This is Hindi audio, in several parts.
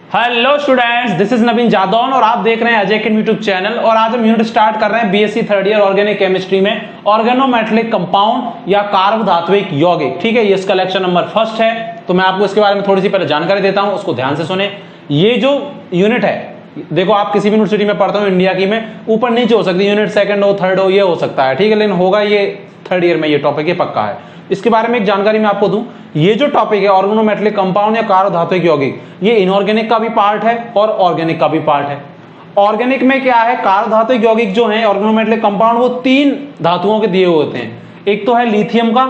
हेलो स्टूडेंट्स, दिस इज नवीन जादौन और आप देख रहे हैं अजय के यूट्यूब चैनल। और आज हम यूनिट स्टार्ट कर रहे हैं BSc third year organic chemistry में ऑर्गेनोमेटेलिक कंपाउंड या कार्बधात्विक यौगिक। ठीक है, ये इसका लेक्चर नंबर फर्स्ट है। तो मैं आपको इसके बारे में थोड़ी सी पहले जानकारी देता हूं, उसको ध्यान से सुने। ये जो यूनिट है, देखो आप किसी भी यूनिवर्सिटी में पढ़ते हो इंडिया की में, ऊपर नीचे हो सकती है, यूनिट सेकंड हो थर्ड हो, ये हो सकता है। ठीक है, लेकिन होगा ये थर्ड ईयर में, ये टॉपिक ये पक्का है। इसके बारे में एक जानकारी मैं आपको दूं, ये जो टॉपिक है ऑर्गेनोमेटेलिक कंपाउंड या कार्बधात्विक यौगिक, ये इनऑर्गेनिक का भी पार्ट है और ऑर्गेनिक का भी पार्ट है। ऑर्गेनिक में क्या है, कार्बधात्विक यौगिक जो है ऑर्गेनोमेटेलिक कंपाउंड, वो तीन धातुओं के दिए हुए होते हैं। एक तो है लिथियम का,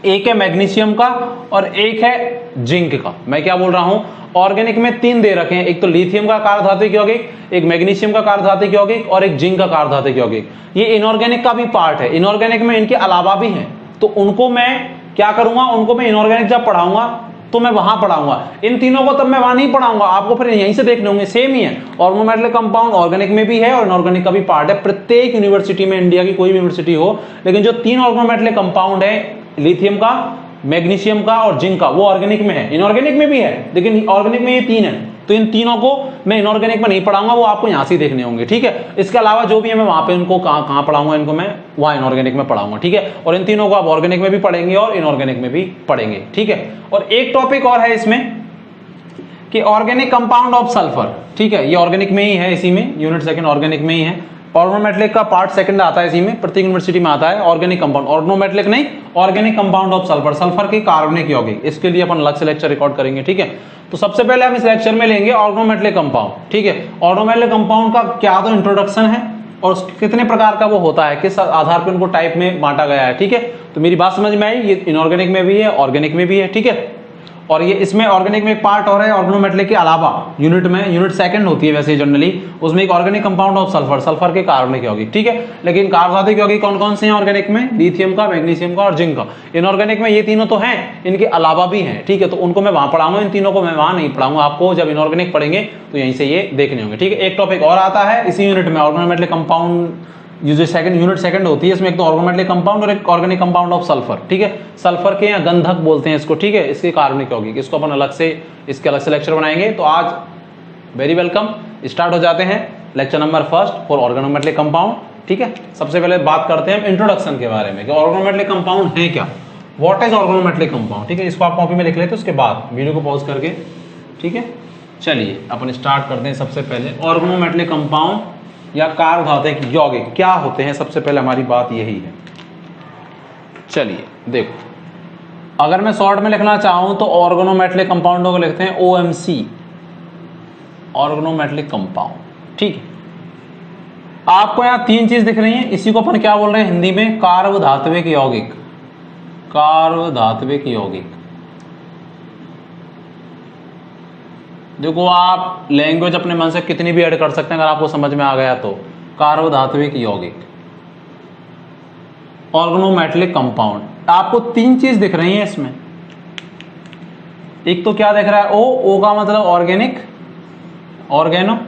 एक है मैग्नीशियम का और एक है जिंक का। मैं क्या बोल रहा हूं, ऑर्गेनिक में तीन दे रखे हैं, एक तो लिथियम का कार्बधात्विक यौगिक, एक मैग्नीशियम का कार्बधात्विक यौगिक और एक जिंक का कार्बधात्विक यौगिक। ये इनऑर्गेनिक का भी पार्ट है। इनऑर्गेनिक में इनके अलावा भी हैं, तो उनको मैं क्या करूंगा, उनको मैं इनऑर्गेनिक जब पढ़ाऊंगा तो मैं वहां पढ़ाऊंगा। इन तीनों को तब मैं वहां नहीं पढ़ाऊंगा, आपको फिर यहीं से देखने होंगे। सेम ही है, ऑर्गेनोमेटेलिक कंपाउंड ऑर्गेनिक में भी है और इनऑर्गेनिक का भी पार्ट है। प्रत्येक यूनिवर्सिटी में, इंडिया की कोई भी यूनिवर्सिटी हो, लेकिन जो तीन ऑर्गेनोमेटेलिक कंपाउंड है, लिथियम का, मैग्नीशियम का और जिंक का, वो ऑर्गेनिक में है। इनऑर्गेनिक में भी है, लेकिन ऑर्गेनिक में ये तीन है। तो इन तीनों को मैं इनऑर्गेनिक में नहीं पढ़ाऊंगा, वो आपको यहां से देखने होंगे। ठीक है, इसके अलावा जो भी है मैं वहां पे उनको कहां पढ़ाऊंगा, इनको मैं वहां इनऑर्गेनिक में पढ़ाऊंगा। ठीक है, और इन तीनों को आप ऑर्गेनिक में भी पढ़ेंगे और इनऑर्गेनिक में भी पढ़ेंगे। ठीक है, और एक टॉपिक और है इसमें कि ऑर्गेनिक कंपाउंड ऑफ सल्फर। ठीक है, ये ऑर्गेनिक में ही है, इसी में यूनिट सेकंड ऑर्गेनिक में ही है। ऑर्गेनोमेटेलिक का पार्ट सेकंड आता है इसी में, प्रत्येक यूनिवर्सिटी में आता है। ऑर्गेनिक कंपाउंड, ऑर्गेनोमेटेलिक नहीं, organic compound of sulphur, sulphur के कार्बनिक यौगिक। इसके लिए अपन अलग से लेक्चर रिकॉर्ड करेंगे। ठीक है, तो सबसे पहले हम इस लेक्चर में लेंगे ऑर्गेनोमेटेलिक कंपाउंड। ठीक है, ऑर्गेनोमेटेलिक कंपाउंड का क्या तो इंट्रोडक्शन है और कितने प्रकार का वो होता है, किस आधार पर उनको टाइप में बांटा गया है। ठीक है, तो मेरी बात समझ में आई, ये इनऑर्गेनिक में भी है, ऑर्गेनिक में भी है। ठीक है, और ये इसमें ऑर्गेनिक में एक पार्ट और है ऑर्गेनोमेटेलिक के अलावा, यूनिट में, यूनिट सेकंड होती है वैसे जनरली, उसमें एक organic compound of sulphur, sulphur के कार्बनिक यौगिक। ठीक है, लेकिन कार्बोहाइड्रेट यौगिक कौन कौन से हैं ऑर्गेनिक में, लिथियम का, मैग्नीशियम का और जिंक का। इनऑर्गेनिक में ये तीनों तो हैं, इनके अलावा भी हैं। ठीक है, तो उनको मैं वहां पढ़ाऊंगा, इन तीनों को मैं वहां नहीं पढ़ाऊंगा। आपको जब इनऑर्गेनिक पढ़ेंगे तो यहीं से ये देखने होंगे। ठीक है, एक टॉपिक और आता है इसी यूनिट में, ऑर्गेनोमेटेलिक कंपाउंड, जो सेकंड यूनिट सेकंड होती है, इसमें एक तो ऑर्गेनोमेटेलिक कंपाउंड और एक ऑर्गेनिक कंपाउंड ऑफ सल्फर। ठीक है, सल्फर के या गंधक बोलते हैं इसको। ठीक है, इसके कार्बनिक यौगिक, इसको अपन अलग से, इसके अलग से लेक्चर बनाएंगे। तो आज वेरी वेलकम, स्टार्ट हो जाते हैं lecture number first for organometallic compound. ठीक है, सबसे पहले बात करते हैं हम इंट्रोडक्शन के बारे में कि ऑर्गेनोमेटेलिक कंपाउंड है क्या, व्हाट इज ऑर्गेनोमेटेलिक कंपाउंड। ठीक है, इसको आप कॉपी में लिख लेते हैं, उसके बाद वीडियो को पॉज करके। ठीक है, चलिए अपन स्टार्ट करते हैं। सबसे पहले ऑर्गेनोमेटेलिक कंपाउंड या कार्बधात्विक यौगिक क्या होते हैं, सबसे पहले हमारी बात यही है। चलिए देखो, अगर मैं शॉर्ट में लिखना चाहूं तो ऑर्गेनोमेटेलिक कंपाउंडों को लिखते हैं OMC, ऑर्गेनोमेटेलिक कंपाउंड। ठीक है, आपको यहां तीन चीज दिख रही है, इसी को अपन क्या बोल रहे हैं हिंदी में, कार्बधात्विक यौगिक, कार्बधात्विक यौगिक। देखो आप लैंग्वेज अपने मन से कितनी भी ऐड कर सकते हैं, अगर आपको समझ में आ गया तो। कार्बधात्विक यौगिक, ऑर्गेनोमेटेलिक कंपाउंड, आपको तीन चीज दिख रही है इसमें। एक तो क्या दिख रहा है, ओ का मतलब ऑर्गेनिक, ऑर्गेनो,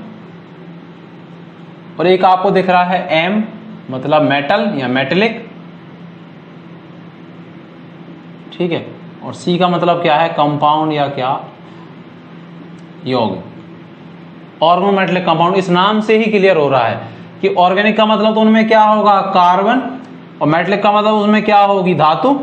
और एक आपको दिख रहा है M मतलब मेटल या मेटेलिक। ठीक है, और C का मतलब क्या है, कंपाउंड या क्या, यौगिक। ऑर्गेनोमेटेलिक कंपाउंड इस नाम से ही क्लियर हो रहा है कि ऑर्गेनिक का मतलब तो उनमें क्या होगा, कार्बन, और मेटेलिक का मतलब उसमें क्या होगी, धातु।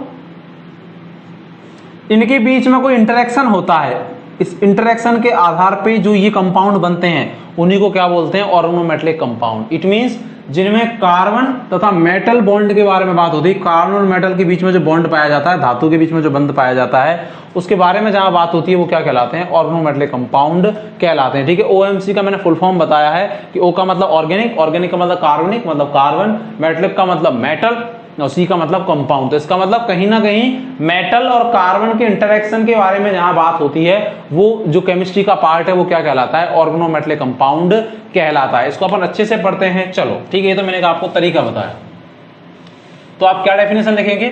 इनके बीच में कोई इंटरेक्शन होता है, इस इंटरेक्शन के आधार पे जो ये कंपाउंड बनते हैं उन्हीं को क्या बोलते हैं, ऑर्गेनोमेटेलिक कंपाउंड। इट मींस जिनमें कार्बन तथा मेटल बॉन्ड के बारे में बात होती है, कार्बन और मेटल के बीच में जो बॉन्ड पाया जाता है, धातु के बीच में जो बंध पाया जाता है, उसके बारे में जहां बात होती है वो क्या कहलाते हैं, ऑर्गेनोमेटेलिक कंपाउंड कहलाते हैं। ठीक है, OMC का मैंने फुल फॉर्म बताया है कि O का मतलब ऑर्गेनिक, ऑर्गेनिक का मतलब कार्बनिक मतलब कार्बन, मेटेलिक का मतलब मेटल और C का मतलब कंपाउंड। तो इसका मतलब कहीं ना कहीं मेटल और कार्बन के इंटरेक्शन के बारे में जहां बात होती है, वो जो केमिस्ट्री का पार्ट है वो क्या कहलाता है, ऑर्गेनोमेटेलिक कंपाउंड कहलाता है। इसको अपन अच्छे से पढ़ते हैं। चलो ठीक है, ये तो मैंने आपको तरीका बताया। तो आप क्या डेफिनेशन लिखेंगे,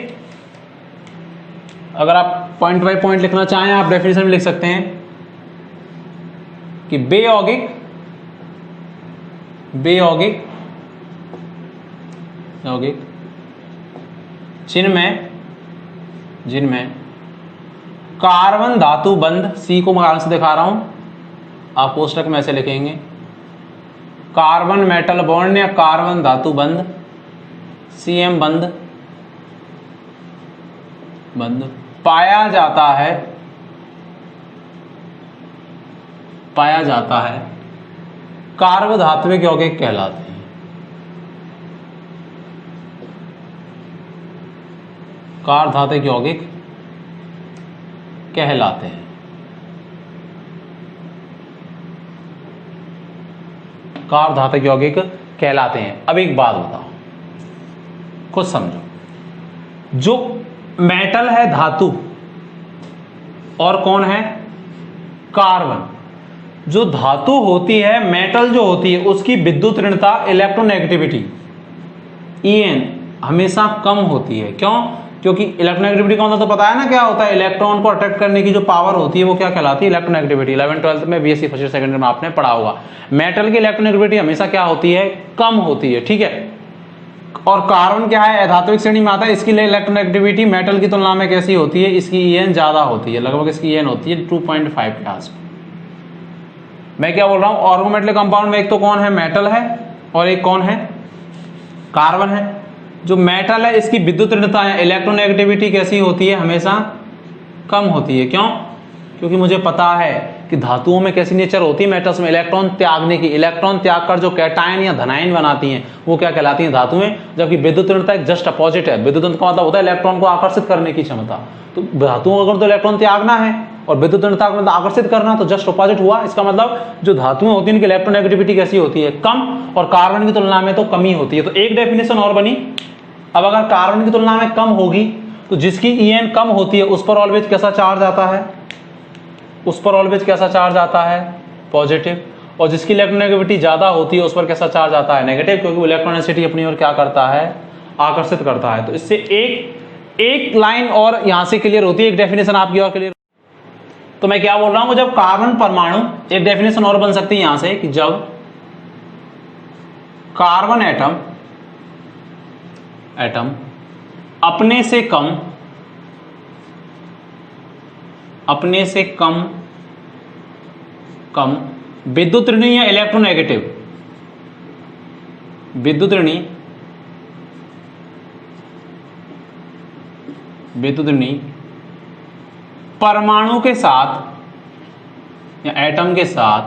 अगर आप पॉइंट बाय पॉइंट लिखना चाहें आप डेफिनेशन में लिख सकते हैं कि बेयौगिक, बेयौगिक यौगिक जिनमें कार्बन धातु बंध, सी को मैं से दिखा रहा हूं, आप कोष्टक में ऐसे लिखेंगे, कार्बन मेटल बॉन्ड या कार्बन धातु बंध, CM बंध पाया जाता है कार्बधात्विक यौगिक कहलाते हैं। कार्बधात्विक यौगिक कहलाते हैं। कार्बधात्विक यौगिक कहलाते हैं। अब एक बात बताओ, कुछ समझो, जो मेटल है धातु और कौन है कार्बन, जो धातु होती है मेटल जो होती है उसकी विद्युत ऋणता इलेक्ट्रोनेगेटिविटी En हमेशा कम होती है। क्यों? क्योंकि इलेक्ट्रोनेगेटिविटी का मतलब तो पता है ना क्या होता है, इलेक्ट्रॉन को अट्रैक्ट करने की जो पावर होती है वो क्या कहलाती है, इलेक्ट्रोनेगेटिविटी। 11th-12th में BSc first year second year में आपने पढ़ा होगा। मेटल की इलेक्ट्रोनेगेटिविटी हमेशा क्या होती है, कम होती है, ठीक है। और कार्बन क्या है, अधात्विक श्रेणी में आता है, इसकी इलेक्ट्रोनेगेटिविटी मेटल की तुलना में कैसी होती है, इसकी En ज्यादा होती है, लगभग इसकी En होती है 2.5 के आसपास। मैं क्या बोल रहा हूं, ऑर्गोमेटलिक कंपाउंड में एक तो कौन है, मेटल है, और एक कौन है, कार्बन है। जो मेटल है इसकी विद्युत ऋणता है, इलेक्ट्रोनेगेटिविटी कैसी होती है, हमेशा कम होती है। क्यों? क्योंकि मुझे पता है कि धातुओं में कैसी नेचर होती है, मेटल्स में इलेक्ट्रॉन त्यागने की, इलेक्ट्रॉन त्याग कर जो कैटायन या धनायन बनाती हैं वो क्या कहलाती हैं, धातुएं। जबकि विद्युत ऋणता एक जस्ट अपोजिट है। विद्युत ऋणता का मतलब होता है इलेक्ट्रॉन को आकर्षित करने की क्षमता। तो धातुओं अगर तो इलेक्ट्रॉन त्यागना है और विद्युत ऋणता का मतलब आकर्षित करना, तो जस्ट अपोजिट हुआ। इसका मतलब जो धातुएं होती हैं उनकी इलेक्ट्रोनेगेटिविटी कैसी होती है, कम, और कार्बन की तुलना में तो कमी होती है। तो एक डेफिनेशन और बनी। अब अगर कार्बन की तुलना में कम होगी तो जिसकी En कम होती है उस पर ऑलवेज कैसा चार्ज आता है, उस पर ऑलवेज कैसा चार्ज आता है, पॉजिटिव। और जिसकी इलेक्ट्रोनेगेटिविटी ज्यादा होती है उस पर कैसा चार्ज आता है, नेगेटिव, क्योंकि वो इलेक्ट्रोनेसिटी अपनी ओर क्या करता है, आकर्षित करता है। तो इससे एक लाइन और यहां से क्लियर होती है, एक डेफिनेशन आपकी और क्लियर। तो मैं क्या बोल रहा हूं, जब कार्बन परमाणु, एक डेफिनेशन और बन सकती है यहां से कि जब कार्बन एटम अपने से कम विद्युत ऋणी या इलेक्ट्रोनेगेटिव, विद्युत ऋणी परमाणु के साथ या एटम के साथ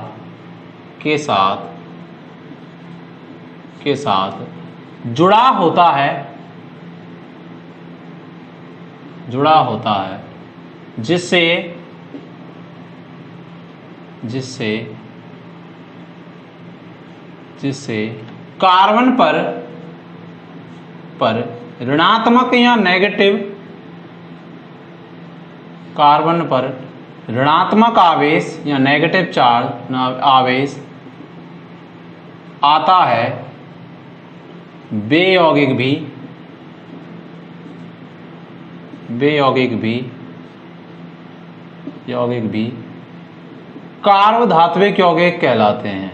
जुड़ा होता है जिससे कार्बन पर ऋणात्मक या नेगेटिव, कार्बन पर ऋणात्मक आवेश या नेगेटिव चार्ज आवेश आता है, वे यौगिक भी कार्बधात्विक यौगिक कहलाते हैं।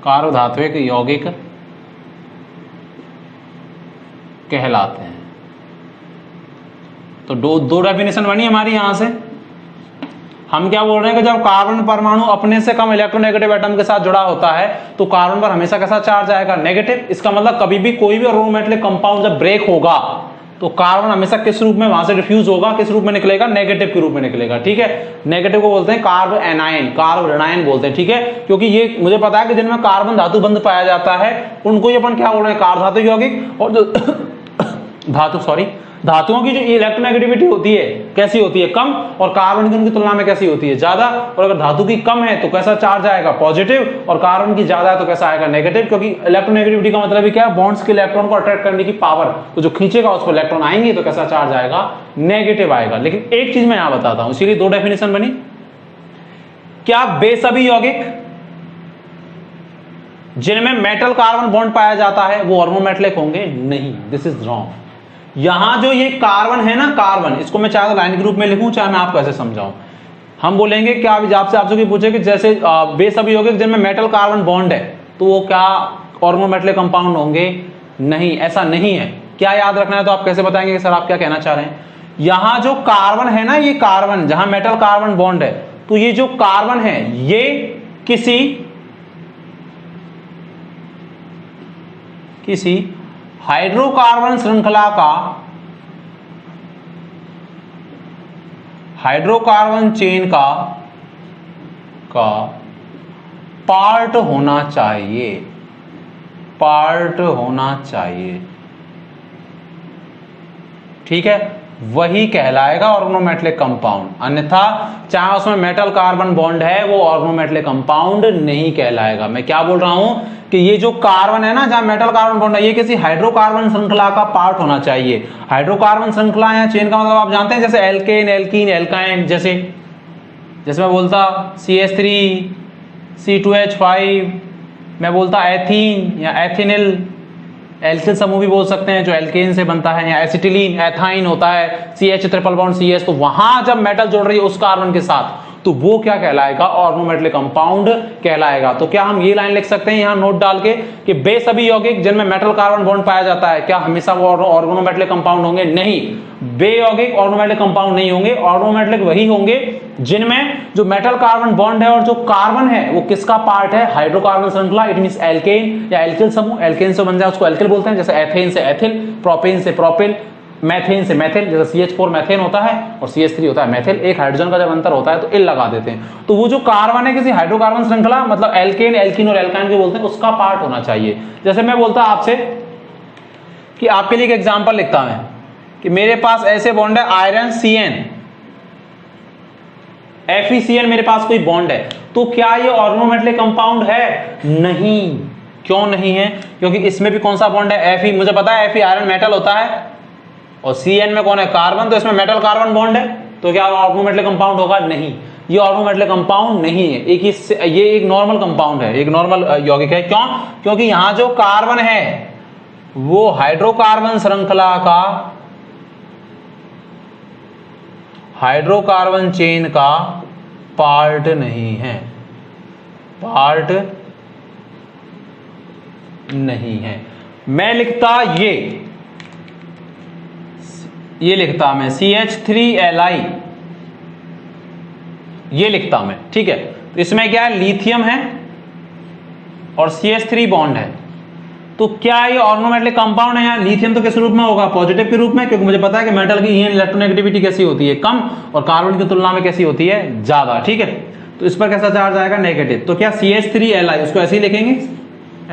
कार्बधात्विक यौगिक कहलाते हैं। तो दो डेफिनेशन बनी हमारी यहां से। हम क्या बोल रहे हैं कि जब कार्बन परमाणु अपने से कम इलेक्ट्रोनेगेटिव एटम के साथ जुड़ा होता है तो कार्बन पर हमेशा कैसा चार्ज आएगा, नेगेटिव। इसका मतलब कभी भी कोई भी ऑर्गोमेटलिक कंपाउंड जब ब्रेक होगा तो कार्बन हमेशा किस रूप में वहां से डिफ्यूज होगा, किस रूप में निकलेगा, नेगेटिव के रूप में निकलेगा, ठीक है। नेगेटिव को बोलते हैं कार्ब एनायन, कार्ब ऋणायन बोलते हैं, ठीक है। क्योंकि ये मुझे पता है कि जिनमें कार्बन धातु बंध पाया जाता है उनको ही अपन क्या बोल रहे हैं, कार्बधातु यौगिक। और जो धातुओं की जो इलेक्ट्रोनेगेटिविटी होती है कैसी होती है, कम, और कार्बन की उनकी तुलना में कैसी होती है, ज्यादा। और अगर धातु की कम है तो कैसा चार्ज आएगा, पॉजिटिव, और कार्बन की ज्यादा है तो कैसा आएगा, नेगेटिव। क्योंकि इलेक्ट्रोनेगेटिविटी का मतलब क्या है, बॉन्ड्स के इलेक्ट्रॉन को अट्रैक्ट करने की पावर, तो जो खींचेगा उस पर इलेक्ट्रॉन आएंगे तो कैसा चार्ज आएगा, नेगेटिव आएगा। लेकिन एक चीज मैं यहां बताता हूं, इसीलिए दो डेफिनेशन बनी। क्या वे सभी यौगिक जिनमें मेटल कार्बन बॉन्ड पाया जाता है वो ऑर्गोमेटलिक होंगे? नहीं, दिस इज रॉन्ग। यहां जो ये कार्बन है ना, कार्बन, इसको मैं चाहे तो लाइन के रूप में लिखूं, चाहे मैं आपको ऐसे समझाऊं। हम बोलेंगे क्या, आपसे पूछे कि जैसे वे सभी यौगिक जिनमें मेटल कार्बन बॉन्ड है तो वो क्या ऑर्गोमेटलिक कंपाउंड होंगे? नहीं, ऐसा नहीं है। क्या याद रखना है, तो आप कैसे बताएंगे कि सर आप क्या कहना चाह रहे हैं। यहां जो कार्बन है ना, ये कार्बन जहां मेटल कार्बन बॉन्ड है तो ये जो कार्बन है ये किसी हाइड्रोकार्बन श्रृंखला का, हाइड्रोकार्बन चेन का पार्ट होना चाहिए, पार्ट होना चाहिए। ठीक है, वही कहलाएगा ऑर्गेनोमेटेलिक कंपाउंड। अन्यथा चाहे उसमें मेटल कार्बन बॉन्ड है वो ऑर्गेनोमेटेलिक कंपाउंड नहीं कहलाएगा। मैं क्या बोल रहा हूं कि ये जो कार्बन है ना, जहां मेटल कार्बन बॉन्ड है, ये किसी हाइड्रोकार्बन श्रृंखला का पार्ट होना चाहिए। हाइड्रोकार्बन श्रृंखला या चेन का मतलब आप जानते हैं, जैसे एल्केन, एल्कीन, एल्काइन, जैसे मैं बोलता CH3 C2H5, मैं बोलता एथीन या एथिनिल, एल्किल समूह भी बोल सकते हैं जो एल्केन से बनता है, या एसिटिलीन, एथाइन होता है, CH ट्रिपल बॉन्ड CH। तो वहां जब मेटल जोड़ रही है उस कार्बन के साथ, तो वो क्या कहलाएगा, ऑर्गेनोमेटेलिक कंपाउंड कहलाएगा। तो क्या हम ये लाइन लिख सकते हैं यहां नोट डाल के कि बे सभी यौगिक जिनमें मेटल कार्बन बॉन्ड पाया जाता है, क्या हमेशा वो ऑर्गेनोमेटेलिक कंपाउंड होंगे? नहीं, बे यौगिक ऑर्गेनोमेटेलिक कंपाउंड नहीं होंगे। ऑर्गेनोमेटेलिक वही होंगे जिनमें जो मेटल कार्बन बॉन्ड है और जो कार्बन है वो किसका पार्ट है, हाइड्रोकार्बन श्रृंखला। इट मींस एल्केन या एल्किल समूह, एल्केन से बन जाए उसको एल्किल बोलते हैं, जैसे एथेन से एथिल, प्रोपेन से प्रोपिल, मैथेन से मैथिल, जैसे CH4 मैथेन होता है और CH3 होता है मैथिल। एक हाइड्रोजन का जब अंतर होता है तो इल लगा देते हैं। तो वो जो कार्बन है किसी हाइड्रोकार्बन श्रृंखला, मतलब एल्केन, एल्कीन और एल्काइन जो बोलते हैं, उसका पार्ट होना चाहिए। जैसे मैं बोलता आपसे कि आपके लिए एक एग्जांपल लिखता मैं कि मेरे पास ऐसे बॉन्ड है आयरन CN, FeCN मेरे पास कोई बॉन्ड है, तो क्या ये ऑर्गेनोमेटेलिक कंपाउंड है? नहीं। क्यों नहीं है? क्योंकि इसमें भी कौन सा बॉन्ड है, Fe। मुझे पता है Fe आयरन मेटल होता है और CN में कौन है, कार्बन, तो इसमें मेटल कार्बन बॉन्ड है, तो क्या ऑर्गेनोमेटेलिक कंपाउंड होगा? नहीं, ये ऑर्गेनोमेटेलिक कंपाउंड नहीं है। ये एक नॉर्मल कंपाउंड है, एक नॉर्मल यौगिक है। क्यों? क्योंकि यहां जो कार्बन है वो हाइड्रोकार्बन श्रृंखला का, हाइड्रोकार्बन चेन का पार्ट नहीं है, पार्ट नहीं है। मैं लिखता ये लिखता मैं CH3Li, ये लिखता मैं। ठीक है, तो इसमें क्या है, लिथियम है और CH3 बॉन्ड है। तो क्या ये ऑर्गेनोमेटेलिक कंपाउंड है? यहाँ लिथियम तो किस रूप में होगा, पॉजिटिव के रूप में, क्योंकि मुझे पता है कि मेटल की इलेक्ट्रोनेगेटिविटी कैसी होती है, कम, और कार्बन की तुलना में कैसी होती है, ज्यादा। ठीक है, तो इस पर कैसा चार्ज आएगा, नेगेटिव। तो क्या CH3Li, उसको ऐसे ही लिखेंगे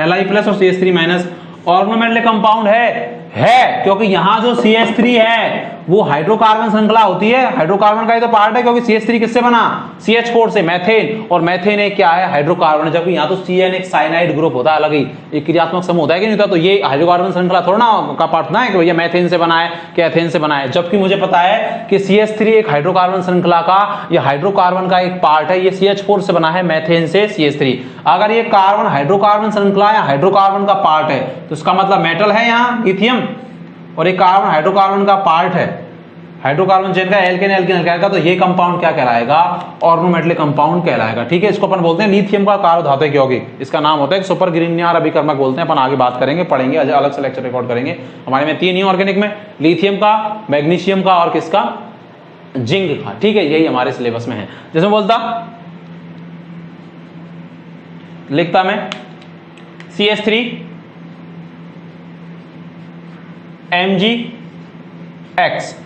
Li प्लस और CH3 माइनस, ऑर्गेनोमेटेलिक कंपाउंड है, क्योंकि यहां जो CH3 है वो हाइड्रोकार्बन श्रृंखला होती है, हाइड्रोकार्बन का ही तो पार्ट है, क्योंकि CH3 किससे बना, CH4 से, मैथेन, और मैथेन एक क्या है, हाइड्रोकार्बन, जबकि यहां तो CN एक साइनाइड ग्रुप होता है, अलग ही एक क्रियात्मक समूह होता है कि नहीं होता। तो ये हाइड्रोकार्बन श्रृंखला थोड़ा ना का पार्ट ना है कि भैया मैथेन से बना है कि एथेन से बना है, जबकि मुझे पता है कि CH3 एक हाइड्रोकार्बन श्रृंखला का या हाइड्रोकार्बन का एक पार्ट है, ये CH4 से बना है, मैथेन से CH3। अगर ये कार्बन हाइड्रोकार्बन श्रृंखला या हाइड्रोकार्बन का पार्ट है तो इसका मतलब मेटल है यहाँ लिथियम, और एक कार्बन हाइड्रोकार्बन का पार्ट है, हाइड्रोकार्बन चेन का, एल्केन, एल्कीन, एल्काइल का। तो ये कंपाउंड क्या कहलाएगा, ऑर्गेनोमेटेलिक कंपाउंड कहलाएगा। ठीक है, इसको अपन बोलते हैं लिथियम का कार्बोधातुक यौगिक, इसका नाम होता है सुपर ग्रिग्नियर अभिकर्मक बोलते हैं। अपन आगे बात करेंगे, पढ़ेंगे, अलग से लेक्चर रिकॉर्ड करेंगे। हमारे में 3 ही ऑर्गेनिक में, लिथियम का, मैग्नीशियम का और किसका, जिंक का। ठीक है, यही हमारे सिलेबस में है। जैसे बोलता लिखता मैं CH3 MgX,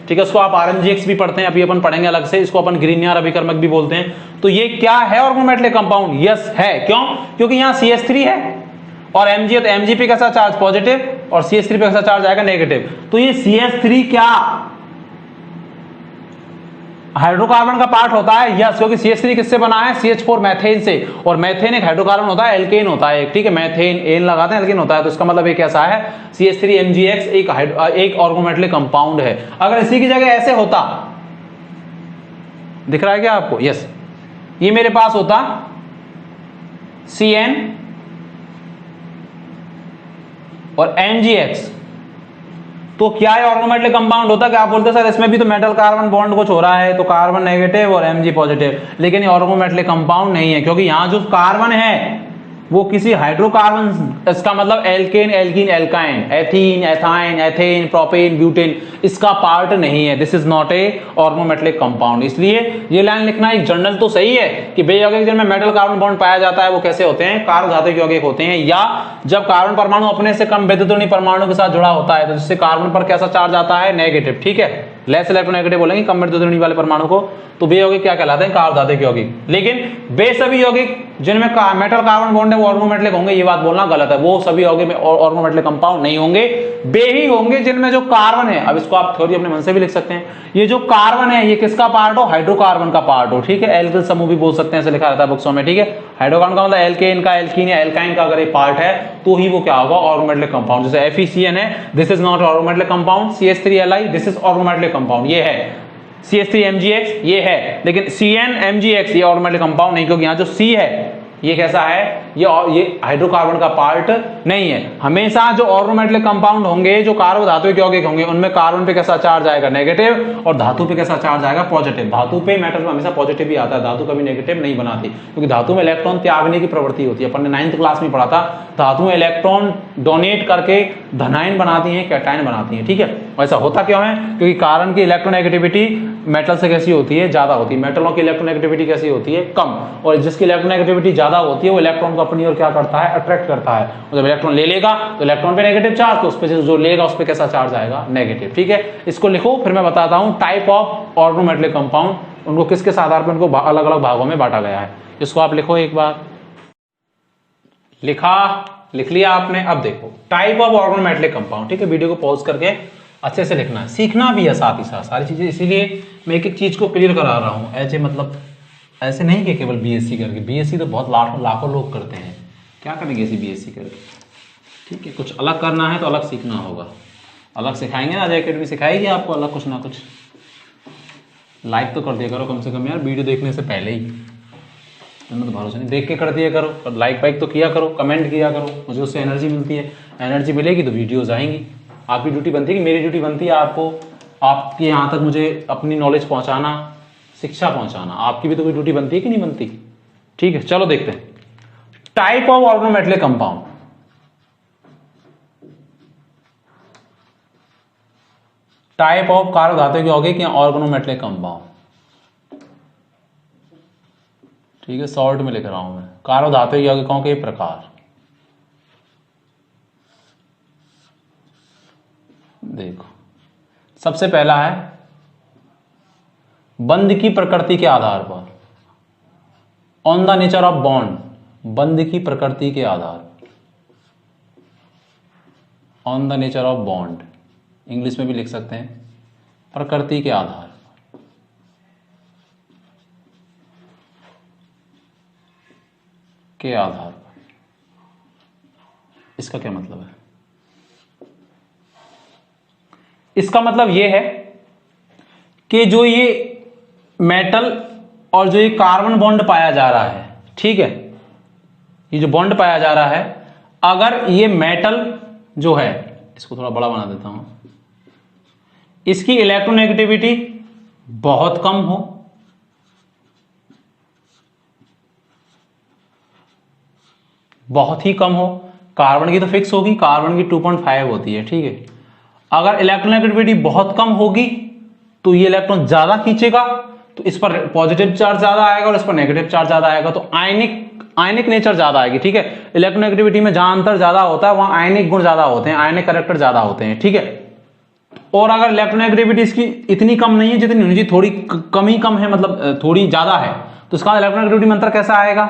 ठीक है, उसको आप RMgX भी पढ़ते हैं, अभी अपन पढ़ेंगे अलग से। इसको अपन ग्रिग्नियर अभिकर्मक भी बोलते हैं। तो ये क्या है, ऑर्गेनोमेटेलिक कंपाउंड? यस है। क्यों? क्योंकि यहां CH3 है और Mg है, तो Mg पे कैसा चार्ज, पॉजिटिव, और CH3 पे कैसा चार्ज आएगा, नेगेटिव। तो ये CH3 क्या हाइड्रोकार्बन का पार्ट होता है? यस, क्योंकि CH3 किससे बना है, CH4 मैथेन से, और मैथेन एक हाइड्रोकार्बन होता है, एल्केन होता है। ठीक है, मैथेन एन लगाते हैं, एल्केन होता है। तो इसका मतलब ये कैसा है, CH3 MgX एक ऑर्गेनोमेटेलिक कंपाउंड है। अगर इसी की जगह ऐसे होता, दिख रहा है क्या आपको, यस, ये मेरे पास होता CN और MgX, तो क्या है, ऑर्गेनोमेटेलिक कंपाउंड होता? क्या आप बोलते सर इसमें भी तो मेटल कार्बन बॉन्ड कुछ हो रहा है, तो कार्बन नेगेटिव और Mg पॉजिटिव, लेकिन ये ऑर्गेनोमेटेलिक कंपाउंड नहीं है, क्योंकि यहां जो कार्बन है वो किसी हाइड्रोकार्बन, इसका मतलब alkane, alkene, alkyne, ethene, ethyne, ethane, propane, butane, इसका पार्ट नहीं है। This is not a organometallic compound. इसलिए ये लाइन लिखना एक जनरल तो सही है कि बेयौगिक जिनमें मेटल कार्बन बॉन्ड पाया जाता है वो कैसे होते हैं, कार्ब धातुक यौगिक होते हैं, या जब कार्बन परमाणु अपने से कम विद्युत परमाणु के साथ जुड़ा होता है तो जिससे कार्बन पर कैसा चार्ज आता है, नेगेटिव। ठीक है, लेस इलेक्ट्रोनेगेटिव बोलेंगे कम विद्युत वाले परमाणु को, तो वे यौगिक क्या कहलाते हैं, कार्ब धातुक यौगिक। लेकिन वे सभी यौगिक जिनमें मेटल कार्बन बॉन्ड है वो ऑर्गेनोमेटेलिक होंगे, ये बात बोलना गलत है। वो सभी यौगिक में ऑर्गेनोमेटेलिक कंपाउंड नहीं होंगे, वे ही होंगे जिनमें जो कार्बन है, अब इसको आप थ्योरी अपने मन से भी लिख सकते हैं, ये जो कार्बन है ये किसका पार्ट हो, हाइड्रोकार्बन का पार्ट हो। ठीक है, एल्किल समूह भी बोल सकते हैं, ऐसे लिखा रहता है बुक्सों में। ठीक है, हाइड्रोकार्बन का मतलब एल्केन का, एल्कीन या एल्काइन का अगर ये पार्ट है तो ही वो क्या होगा, ऑर्गेनोमेटेलिक कंपाउंड। जैसे FeCN है, this is not organometallic compound. CH3Li, this is organometallic compound, ये है। CH3MgX ये है, लेकिन CnMgX ये ऑर्गेनोमेटेलिक कंपाउंड नहीं, क्योंकि यहाँ जो C है ये कैसा है, ये हाइड्रोकार्बन का पार्ट नहीं है। हमेशा जो ऑर्गेनोमेटेलिक कंपाउंड होंगे, जो कार्ब धातुक यौगिक होंगे, उनमें कार्बन पे कैसा चार्ज आएगा, नेगेटिव, और धातु पे कैसा चार्ज आएगा, पॉजिटिव। धातु पे, मेटल में हमेशा पॉजिटिव ही आता है, धातु कभी नेगेटिव नहीं बनाती, क्योंकि धातु में इलेक्ट्रॉन त्यागने की प्रवृत्ति होती है। अपन ने 9th क्लास में पढ़ा था, धातु में इलेक्ट्रॉन डोनेट करके धनायन बनाती है, कैटायन बनाती है। ठीक है, ऐसा होता क्यों है, क्योंकि कार्बन की इलेक्ट्रोनेगेटिविटी मेटल से कैसी होती है, ज्यादा होती है, मेटलों की इलेक्ट्रोनेगेटिविटी कैसी होती है, कम, और जिसकी इलेक्ट्रोनेगेटिविटी ज्यादा होती है वो इलेक्ट्रॉन को अपनी ओर क्या करता है, अट्रैक्ट करता है। और जब इलेक्ट्रॉन ले लेगा तो इलेक्ट्रॉन पे नेगेटिव चार्ज, तो उस पे जो लेगा उस पे कैसा चार्ज आएगा, नेगेटिव। ठीक है, इसको लिखो, फिर मैं बताता हूं टाइप ऑफ ऑर्गेनोमेटेलिक कंपाउंड, उनको किस किस आधार पर उनको अलग अलग भागों में बांटा गया है। इसको आप लिखो एक बार, लिख लिया आपने। अब देखो टाइप ऑफ ऑर्गेनोमेटेलिक कंपाउंड। ठीक है, वीडियो को पॉज करके अच्छे से लिखना है, सीखना भी है साथ ही साथ सारी चीजें, इसीलिए मैं एक एक चीज को क्लियर करा रहा हूं। ऐसे मतलब ऐसे नहीं कि केवल BSc करके, BSc तो बहुत लाखों लोग करते हैं, क्या करेंगे ऐसी BSc करके। ठीक है, कुछ अलग करना है तो अलग सीखना होगा, अलग सिखाएंगे ना, अजय अकेडमी सिखाएगी आपको अलग कुछ ना कुछ। लाइक तो कर दिया करो कम से कम यार, वीडियो देखने से पहले ही, तो भरोसा नहीं, देख के कर दिया करो, लाइक वाइक तो किया करो, कमेंट किया करो, मुझे उससे एनर्जी मिलती है, एनर्जी मिलेगी तो वीडियोज आएंगी। आपकी ड्यूटी बनती है कि मेरी ड्यूटी बनती है आपको, आपके यहाँ तक मुझे अपनी नॉलेज पहुँचाना, शिक्षा पहुँचाना, आपकी भी तो कोई ड्यूटी बनती है कि नहीं बनती। ठीक है, चलो देखते हैं type of organometallic compound. Type of carb धातुक यौगिक या ऑर्गेनोमेटेलिक कंपाउंड। ठीक है, शॉर्ट में लिख रहा हूं मैं, कार्ब धातुक यौगिकों के प्रकार। देखो सबसे पहला है बंध की प्रकृति के आधार पर, on the nature of bond, बंध की प्रकृति के आधार, on the nature of bond, English में भी लिख सकते हैं, प्रकृति के आधार, के आधार पर। इसका क्या मतलब है, इसका मतलब यह है कि जो ये मेटल और जो ये कार्बन बॉन्ड पाया जा रहा है, ठीक है, ये जो बॉन्ड पाया जा रहा है, अगर ये मेटल जो है, इसको थोड़ा बड़ा बना देता हूं, इसकी इलेक्ट्रोनेगेटिविटी बहुत कम हो, बहुत ही कम हो, कार्बन की तो फिक्स होगी, कार्बन की 2.5 होती है। ठीक है, अगर इलेक्ट्रोनेगेटिविटी बहुत कम होगी तो ये इलेक्ट्रॉन ज्यादा खींचेगा, तो इस पर पॉजिटिव चार्ज ज्यादा आएगा और इस पर नेगेटिव चार्ज ज्यादा आएगा, तो आयनिक नेचर ज्यादा आएगी। ठीक है, इलेक्ट्रोनेगेटिविटी में जहां अंतर ज्यादा होता है वहां आयनिक गुण ज्यादा होते हैं, आयनिक कैरेक्टर ज्यादा होते हैं। ठीक है, और अगर इलेक्ट्रोनेगेटिविटी इसकी इतनी कम नहीं है जितनी होनी चाहिए, थोड़ी कम ही कम है, मतलब थोड़ी ज्यादा है, तो इसका इलेक्ट्रोनेगेटिविटी में अंतर कैसा आएगा,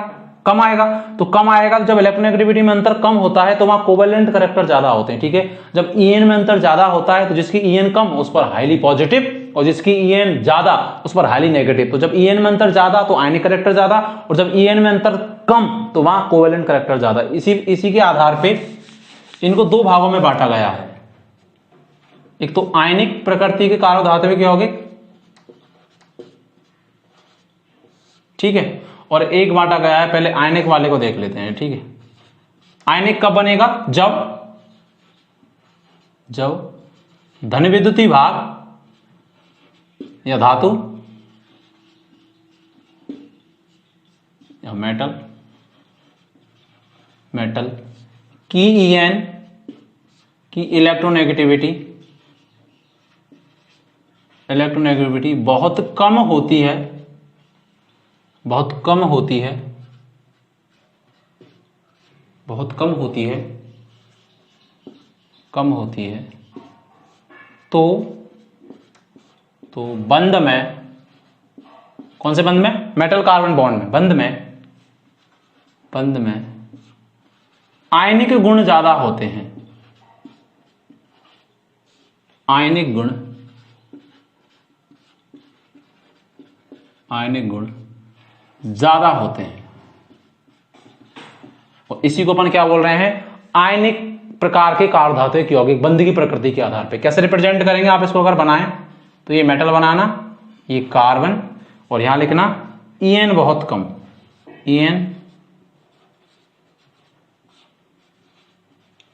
कम आएगा। तो कम आएगा, तो जब इलेक्ट्रोनेगेटिविटी में अंतर कम होता है तो वहां कोवेलेंट कैरेक्टर ज्यादा होते हैं। ठीक है, जब EN में अंतर ज्यादा होता है तो जिसकी EN कम उस पर हाईली पॉजिटिव, और जिसकी EN ज्यादा उस पर हाईली नेगेटिव। तो जब EN में अंतर ज्यादा तो आयनिक कैरेक्टर ज्यादा, और जब EN में अंतर कम तो वहां कोवेलेंट कैरेक्टर ज्यादा। इसी के आधार पे इनको दो भागों में बांटा गया है, एक तो आयनिक प्रकृति के कार्ब धातुक यौगिक, ठीक है, और एक बांटा गया है, पहले आयनिक वाले को देख लेते हैं। ठीक है, आयनिक कब बनेगा, जब धन विद्युतीय भाग या धातु या मेटल मेटल की En की इलेक्ट्रोनेगेटिविटी बहुत कम होती है, बहुत कम होती है, बहुत कम होती है, कम होती है, तो बंध में, कौन से बंध में? मेटल कार्बन बॉन्ड में, बंध में आयनिक गुण ज्यादा होते हैं, आयनिक गुण ज्यादा होते हैं। और इसी को अपन क्या बोल रहे हैं? आयनिक प्रकार के कार्बधातुक यौगिक बंध की प्रकृति के आधार पे कैसे रिप्रेजेंट करेंगे आप इसको अगर बनाएं तो ये मेटल बनाना, ये कार्बन, और यहां लिखना En बहुत कम, En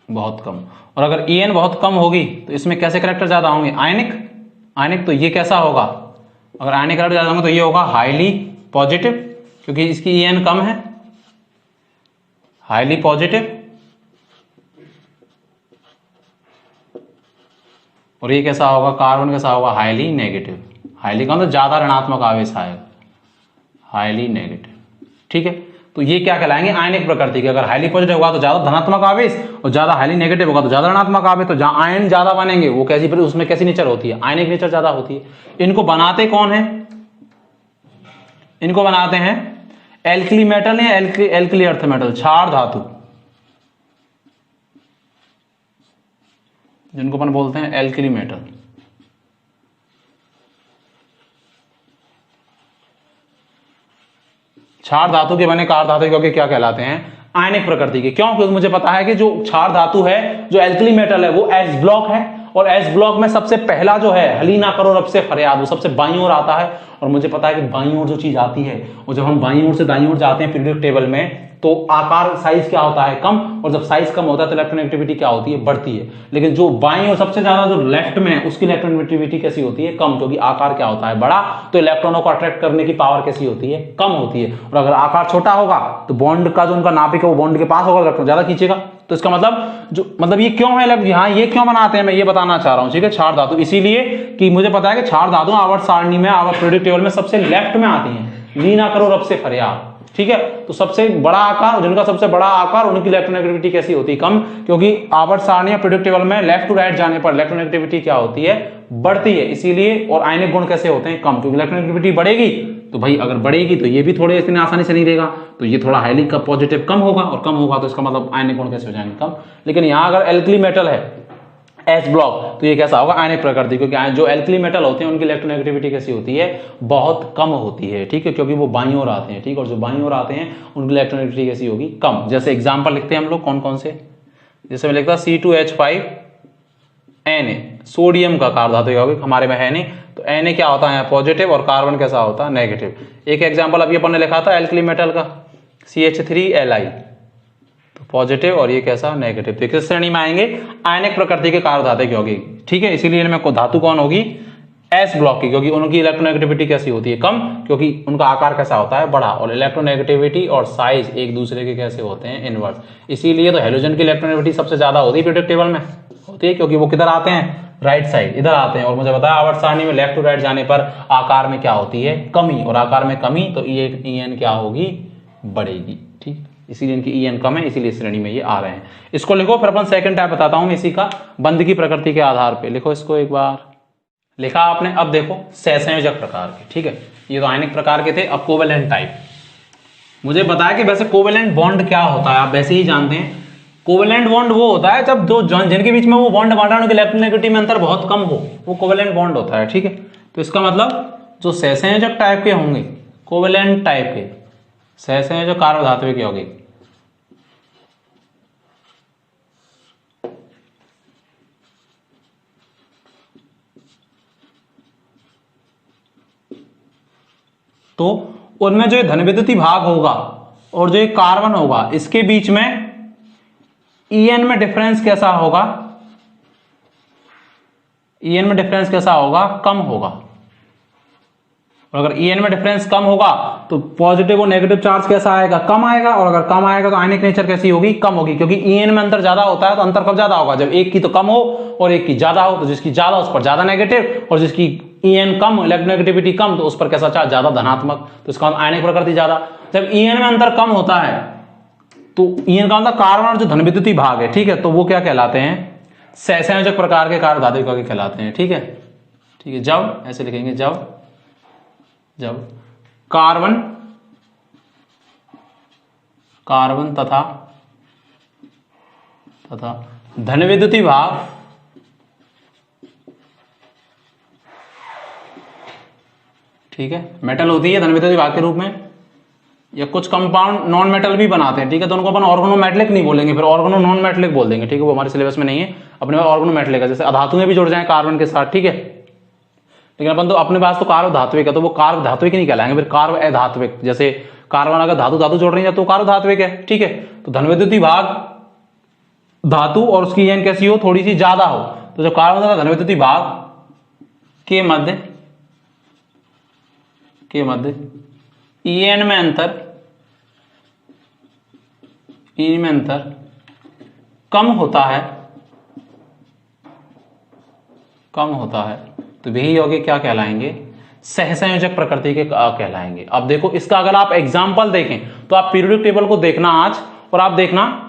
बहुत कम। और अगर En बहुत कम होगी तो इसमें कैसे कैरेक्टर ज्यादा होंगे? आयनिक। तो ये कैसा होगा? अगर आयनिक कैरेक्टर ज्यादा होंगे तो ये होगा हाईली पॉजिटिव, क्योंकि इसकी En कम है, हाईली पॉजिटिव। और ये कैसा होगा? कार्बन कैसा होगा? Highly negative. हाईली का मतलब ज्यादा ऋणात्मक आवेश आएगा, हाईली नेगेटिव। ठीक है, तो ये क्या कहलाएंगे? आयनिक प्रकृति के। अगर हाईली पॉजिटिव होगा तो ज्यादा धनात्मक आवेश, और ज्यादा हाईली नेगेटिव होगा तो ज्यादा ऋणात्मक आवेश। तो जहां आयन ज्यादा बनेंगे वो कैसी, उसमें कैसी नेचर होती है? आयनिक नेचर ज्यादा होती है। इनको बनाते कौन है? इनको बनाते हैं एल्कली मेटल या एल्कली अर्थ मेटल, क्षार धातु, जिनको अपन बोलते हैं एल्कली मेटल। क्षार धातु के बने कार्बधातुक यौगिक क्या कहलाते हैं? आयनिक प्रकृति के। क्यों? क्योंकि मुझे पता है कि जो क्षार धातु है, जो एल्कली मेटल है, वो एस ब्लॉक है, और एस ब्लॉक में सबसे पहला जो है हली ना करो रब से फरियाद, वो सबसे बाईं ओर आता है। और मुझे पता है कि बाईं ओर जो चीज आती है, और जब हम बाईं ओर से दाईं ओर जाते हैं पीरियोडिक टेबल में, तो आकार साइज क्या होता है? कम। और जब साइज कम होता है तो इलेक्ट्रोनेगेटिविटी क्या होती है? बढ़ती है। लेकिन जो बाईं और सबसे ज्यादा जो लेफ्ट में है उसकी इलेक्ट्रोनेगेटिविटी कैसी होती है? कम, क्योंकि आकार क्या होता है? बड़ा, तो इलेक्ट्रॉनों को अट्रैक्ट करने की पावर कैसी होती है? कम होती है। और अगर आकार छोटा होगा तो बॉन्ड का जो उनका नाभिक है वो बॉन्ड के पास होगा, इलेक्ट्रॉन ज्यादा खींचेगा। तो इसका मतलब ये क्यों है? यहाँ ये क्यों बनाते हैं मैं ये बताना चाह रहा हूँ। ठीक है, क्षार धातु इसीलिए कि मुझे पता है कि क्षार धातु आवर्त सारणी में, आवर्त पीरियोडिक टेबल में सबसे लेफ्ट में आती है। ली ना करो रब से फरियाद। ठीक है, तो सबसे बड़ा आकार, जिनका सबसे बड़ा आकार, उनकी इलेक्ट्रोनेगेटिविटी कैसी होती है? कम, क्योंकि आवर्त सारणी या पीरियोडिक टेबल में लेफ्ट टू राइट जाने पर इलेक्ट्रोनेगेटिविटी क्या होती है? बढ़ती है। इसीलिए, और आयनिक गुण कैसे होते हैं? कम, क्योंकि इलेक्ट्रोनेगेटिविटी बढ़ेगी तो भाई अगर बढ़ेगी तो ये भी थोड़े इतने आसानी से नहीं रहेगा, तो ये थोड़ा हाईली का पॉजिटिव कम होगा, और कम होगा तो इसका मतलब आयनिक गुण कैसे हो जाएंगे? कम। लेकिन यहां अगर एल्कली मेटल है एस ब्लॉक, तो ये कैसा होगा? आयनिक प्रकृति, क्योंकि जो एल्कली मेटल होते हैं उनकी इलेक्ट्रोनेगेटिविटी कैसी होती है? बहुत कम होती है। ठीक है, क्योंकि वो बाईं ओर आते हैं। ठीक, और जो बाईं ओर आते हैं उनकी इलेक्ट्रोनेगेटिविटी कैसी होगी? कम। जैसे एग्जांपल लिखते हैं हम लोग कौन कौन से, जैसे मैं लिखता C2H5 Na, सोडियम का कार्बधातुक यौगिक हमारे में है नहीं, तो Na क्या होता है? पॉजिटिव, और कार्बन कैसा होता है? नेगेटिव। एक एग्जाम्पल अभी अपन ने लिखा था एल्कली मेटल का, CH3Li, तो पॉजिटिव, और ये कैसा? नेगेटिव। तो किस श्रेणी में आएंगे? आयनिक प्रकृति के कार्बधातुक यौगिक। ठीक है, इसीलिए इनमें धातु कौन होगी? एस ब्लॉक की, क्योंकि उनकी इलेक्ट्रोनेगेटिविटी कैसी होती है? कम, क्योंकि उनका आकार कैसा होता है? बड़ा। और इलेक्ट्रोनेगेटिविटी और साइज एक दूसरे के कैसे होते हैं? इनवर्स। इसीलिए तो हेलोजन की इलेक्ट्रोनेगेटिविटी सबसे ज्यादा होती है पीरियोडिक टेबल में, होती है, क्योंकि वो किधर आते हैं? राइट साइड, इधर आते हैं। और मुझे बताया आवर्त सारणी में लेफ्ट टू राइट जाने पर आकार में क्या होती है? कमी। और आकार में कमी तो En क्या होगी? बढ़ेगी। ठीक, इसीलिए इनकी En कम है, इसीलिए श्रेणी में ये आ रहे हैं। इसको लिखो, फिर अपन सेकंड टाइप बताता हूं इसी का, बंध की प्रकृति के आधार पे। लिखो इसको एक बार, लिखा आपने। अब देखो सहसंयोजक प्रकार के। ठीक है, ये तो आयनिक प्रकार के थे। अब कोवेलेंट टाइप। मुझे बताया कि वैसे कोवेलेंट बॉन्ड क्या होता है, आप वैसे ही जानते हैं। कोवेलेंट बॉन्ड वो होता है जब दो जिनके बीच में वो बॉन्ड बांटा उनकी इलेक्ट्रोनेगेटिविटी में अंतर बहुत कम हो, वो कोवेलेंट बॉन्ड होता है। ठीक है, तो इसका मतलब जो सहसंयोजक टाइप के होंगे, कोवेलेंट टाइप के सहसंयोजक कार्बधातुक यौगिक, तो उनमें जो धन विद्युतीय भाग होगा और जो कार्बन होगा, इसके बीच में En में डिफरेंस कैसा होगा? En में डिफरेंस कैसा होगा? कम होगा। और अगर En में डिफरेंस कम होगा तो पॉजिटिव और नेगेटिव चार्ज कैसा आएगा, कम आएगा, और अगर कम आएगा तो आयनिक नेचर कैसी होगी, कम होगी, क्योंकि En में अंतर ज्यादा होता है। तो अंतर कब ज्यादा होगा, जब एक की तो कम हो और एक की ज्यादा हो। तो जिसकी ज्यादा उस पर ज्यादा नेगेटिव, और जिसकी En कम, इलेक्ट्रोनेगेटिविटी कम, तो उस पर कैसा चार्ज ज्यादा, धनात्मक। तो इसका मतलब आयनिक प्रकृति ज्यादा। जब En में अंतर कम होता है तो En का मतलब कार्बन और जो धन विद्युतीय भाग है, ठीक है, तो वो क्या कहलाते हैं, सहसंयोजक प्रकार के कार्य धातु यौगिक कहलाते हैं। ठीक है, ठीक है। जब ऐसे लिखेंगे, जब कार्बन तथा धन विद्युतीय भाग ठीक है मेटल होती है धन विद्युतीय भाग के रूप में, या कुछ कंपाउंड नॉन मेटल भी बनाते हैं। ठीक है, तो उनको अपन ऑर्गेनोमेटेलिक नहीं बोलेंगे, फिर ऑर्गेनो नॉन मेटलिक बोल देंगे। ठीक है, वो हमारे सिलेबस में नहीं है, अपने पास ऑर्गेनोमेटेलिक है। जैसे अधातुएं भी जुड़ जाएं कार्बन के साथ, ठीक है, लेकिन अपन तो अपने पास तो कार्ब धात्विक है, तो वो कार्ब धात्विक नहीं कहलाएंगे, फिर कार्ब अधात्विक। जैसे कार्बन अगर धातु जोड़ रही है तो कार्ब धात्विक है। ठीक है, तो धन विद्युतीय भाग धातु और उसकी En कैसी हो, थोड़ी सी ज्यादा हो, तो जब कार्बन तथा धन विद्युतीय भाग के मध्य En में अंतर कम होता है, तो वही यौगिक क्या कहलाएंगे, सहसंयोजक प्रकृति के कहलाएंगे। अब देखो इसका अगर आप एग्जाम्पल देखें तो आप पीरियोडिक टेबल को देखना आज, और आप देखना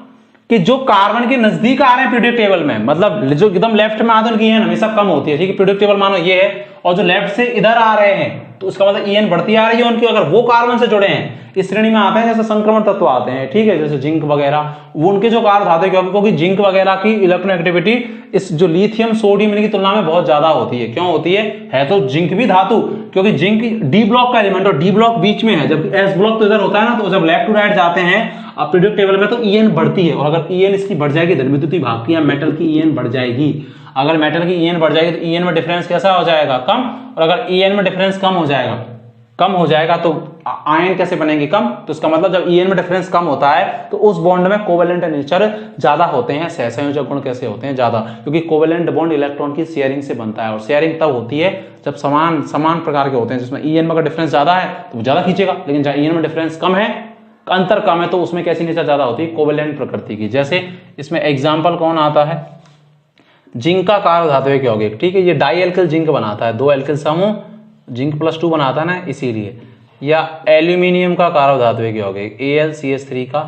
कि जो कार्बन के नजदीक आ रहे हैं पीरियोडिक टेबल में, मतलब जो एकदम लेफ्ट में आते हैं उनकी En हमेशा कम होती है। ठीक है, पीरियोडिक टेबल मानो ये है, और जो लेफ्ट से इधर आ रहे हैं तो उसका मतलब En बढ़ती आ रही है उनकी। अगर वो कार्बन से जुड़े हैं, इस श्रेणी में आते हैं जैसे संक्रमण तत्व आते हैं, ठीक है, जैसे जिंक वगैरह, वो उनके जो कार्ब धातु क्योंकि जिंक वगैरह की इलेक्ट्रोनेगेटिविटी इस जो लिथियम सोडियम की तुलना में बहुत ज्यादा होती है। क्यों होती है तो जिंक भी धातु, क्योंकि जिंक डी ब्लॉक का एलिमेंट, और डी ब्लॉक बीच में है, जब एस ब्लॉक तो इधर होता है ना, तो जब लेफ्ट टू राइट जाते हैं अब पीरियोडिक टेबल में तो En बढ़ती है। और अगर En इसकी बढ़ जाएगी धन विद्युतीय भाग की, या मेटल की En बढ़ जाएगी, अगर मेटल की En बढ़ जाएगी तो En में डिफरेंस कैसा हो जाएगा, कम। और अगर En में डिफरेंस कम हो जाएगा तो आयन कैसे बनेंगे, कम। तो इसका मतलब जब En में डिफरेंस कम होता है तो उस बॉन्ड में कोवेलेंट नेचर ज्यादा होते हैं, सहसंयोजक गुण कैसे होते हैं, ज्यादा, क्योंकि कोवेलेंट बॉन्ड इलेक्ट्रॉन की शेयरिंग से बनता है, और शेयरिंग तब होती है जब समान प्रकार के होते हैं, जिसमें En में अगर डिफरेंस ज्यादा है तो वो ज्यादा खींचेगा, लेकिन जब En में डिफरेंस कम है, अंतर कम है, तो उसमें कैसी नेचर ज्यादा होती है, कोवेलेंट प्रकृति की। जैसे इसमें एग्जाम्पल कौन आता है, जिंक का कार्ब धात्विक यौगिक। ठीक है, ये डाई एल्किल जिंक बनाता है, 2 एल्किल समूह, जिंक +2 बनाता है ना, इसीलिए। या एल्यूमिनियम का कार्ब धात्विक यौगिक AlCH3 का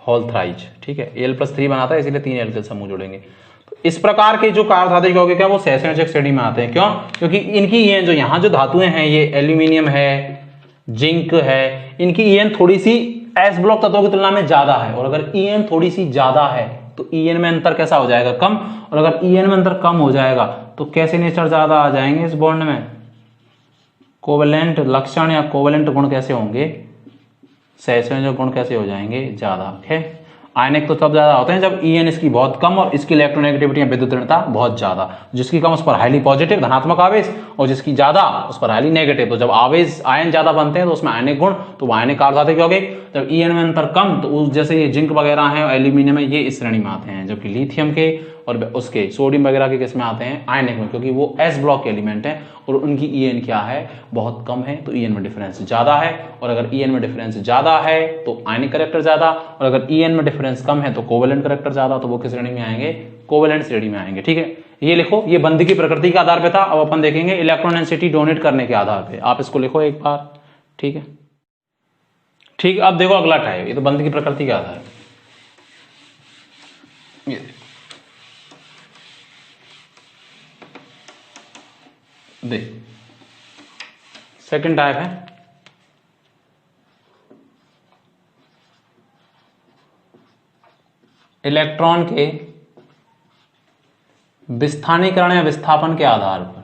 होल थ्राइज। ठीक है, Al+3 बनाता है, इसीलिए 3 एल्किल समूह जुड़ेंगे। तो इस प्रकार के जो कार्ब धात्विक यौगिक है वो सहसंयोजक श्रेणी में आते हैं। क्यों, क्योंकि इनकी En जो यहाँ जो धातुएं हैं, ये एल्यूमिनियम है, जिंक है, इनकी En थोड़ी सी एस ब्लॉक तत्वों की तुलना में ज्यादा है, और अगर En थोड़ी सी ज्यादा है तो En में अंतर कैसा हो जाएगा, कम। और अगर En में अंतर कम हो जाएगा तो कैसे नेचर ज्यादा आ जाएंगे इस बॉन्ड में, कोवेलेंट लक्षण या कोवेलेंट गुण कैसे होंगे, सहसंयोजक गुण कैसे हो जाएंगे, ज्यादा। ठीक, आयनिक तो तब ज्यादा होते हैं जब En इसकी बहुत कम और इसकी इलेक्ट्रोनेगेटिविटी या विद्युत ऋणता बहुत ज्यादा। जिसकी कम उस पर हाईली पॉजिटिव धनात्मक आवेश, और जिसकी ज्यादा उस पर हाईली नेगेटिव। तो जब आवेश आयन ज्यादा बनते हैं तो उसमें आयनिक गुण, तो वो आयनिक कार्ब धात्विक यौगिक। जब En में अंतर कम, तो जैसे ये जिंक वगैरह है, एल्यूमिनियम है, ये इस श्रेणी में आते हैं, जबकि लिथियम के और उसके सोडियम वगैरह के किस में आते हैं, आयनिक में, क्योंकि वो एस ब्लॉक के एलिमेंट है और उनकी En क्या है, बहुत कम है, तो En में डिफरेंस ज्यादा है। और अगर En में डिफरेंस ज्यादा है तो आयनिक कैरेक्टर ज्यादा, और अगर En में डिफरेंस कम है तो कोवेलेंट कैरेक्टर ज्यादा, तो वो किस श्रेणी में आएंगे, कोवेलेंट श्रेणी में आएंगे। ठीक है, ये लिखो, ये बंध की प्रकृति के आधार पे था। अब अपन देखेंगे इलेक्ट्रॉन डेंसिटी डोनेट करने के आधार पे। आप इसको लिखो एक बार, ठीक है। ठीक, अब देखो अगला टाइप, ये तो बंध की प्रकृति के आधार पे, ये देख सेकंड टाइप है इलेक्ट्रॉन के विस्थानीकरण या विस्थापन के आधार पर।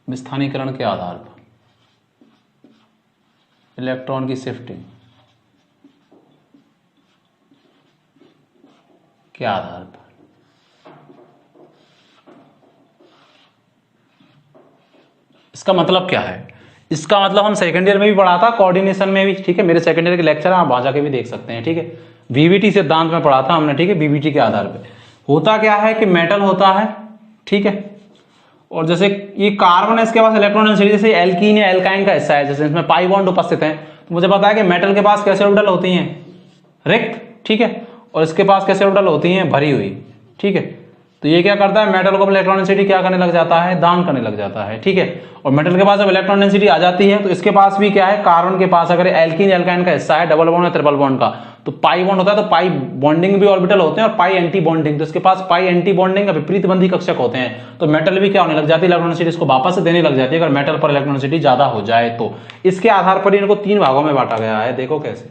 विस्थानीकरण के आधार पर इलेक्ट्रॉन की शिफ्टिंग के आधार पर। इसका मतलब क्या है, इसका मतलब हम सेकेंड ईयर में भी पढ़ा था, कोऑर्डिनेशन में भी। ठीक है, मेरे सेकेंड ईयर के लेक्चर आप वहां जाके भी देख सकते हैं। ठीक है, वीवीटी सिद्धांत में पढ़ा था हमने। ठीक है, वीवीटी के आधार पे होता क्या है कि मेटल होता है, ठीक है, और जैसे ये कार्बन है, इसके पास इलेक्ट्रॉन डेंसिटी जैसे एल्कीन या एल्काइन का हिस्सा है, जैसे इसमें पाई बॉन्ड उपस्थित है, तो मुझे पता है कि मेटल के पास कैसे ऑर्बिटल होती हैं, रिक्त, ठीक है, और इसके पास कैसे ऑर्बिटल होती हैं, भरी हुई, ठीक है। तो ये क्या करता है, मेटल को इलेक्ट्रॉन डेंसिटी क्या करने लग जाता है, दान करने लग जाता है, ठीक है। और मेटल के पास जब इलेक्ट्रॉन डेंसिटी आ जाती है तो इसके पास भी क्या है, कार्बन के पास अगर एल्कीन एल्काइन का हिस्सा है, डबल बॉन्ड या ट्रिपल बॉन्ड का, तो पाई बॉन्ड होता है, तो पाई बॉन्डिंग भी ऑर्बिटल होते हैं और पाई एंटी बॉन्डिंग, तो इसके पास पाई एंटी बॉन्डिंग विपरीत बंधी कक्षक होते हैं। तो मेटल भी क्या होने लग जाती है, इलेक्ट्रॉन डेंसिटी इसको वापस देने लग जाती है अगर मेटल पर इलेक्ट्रॉन डेंसिटी ज्यादा हो जाए तो। इसके आधार पर इनको 3 भागों में बांटा गया है, देखो कैसे।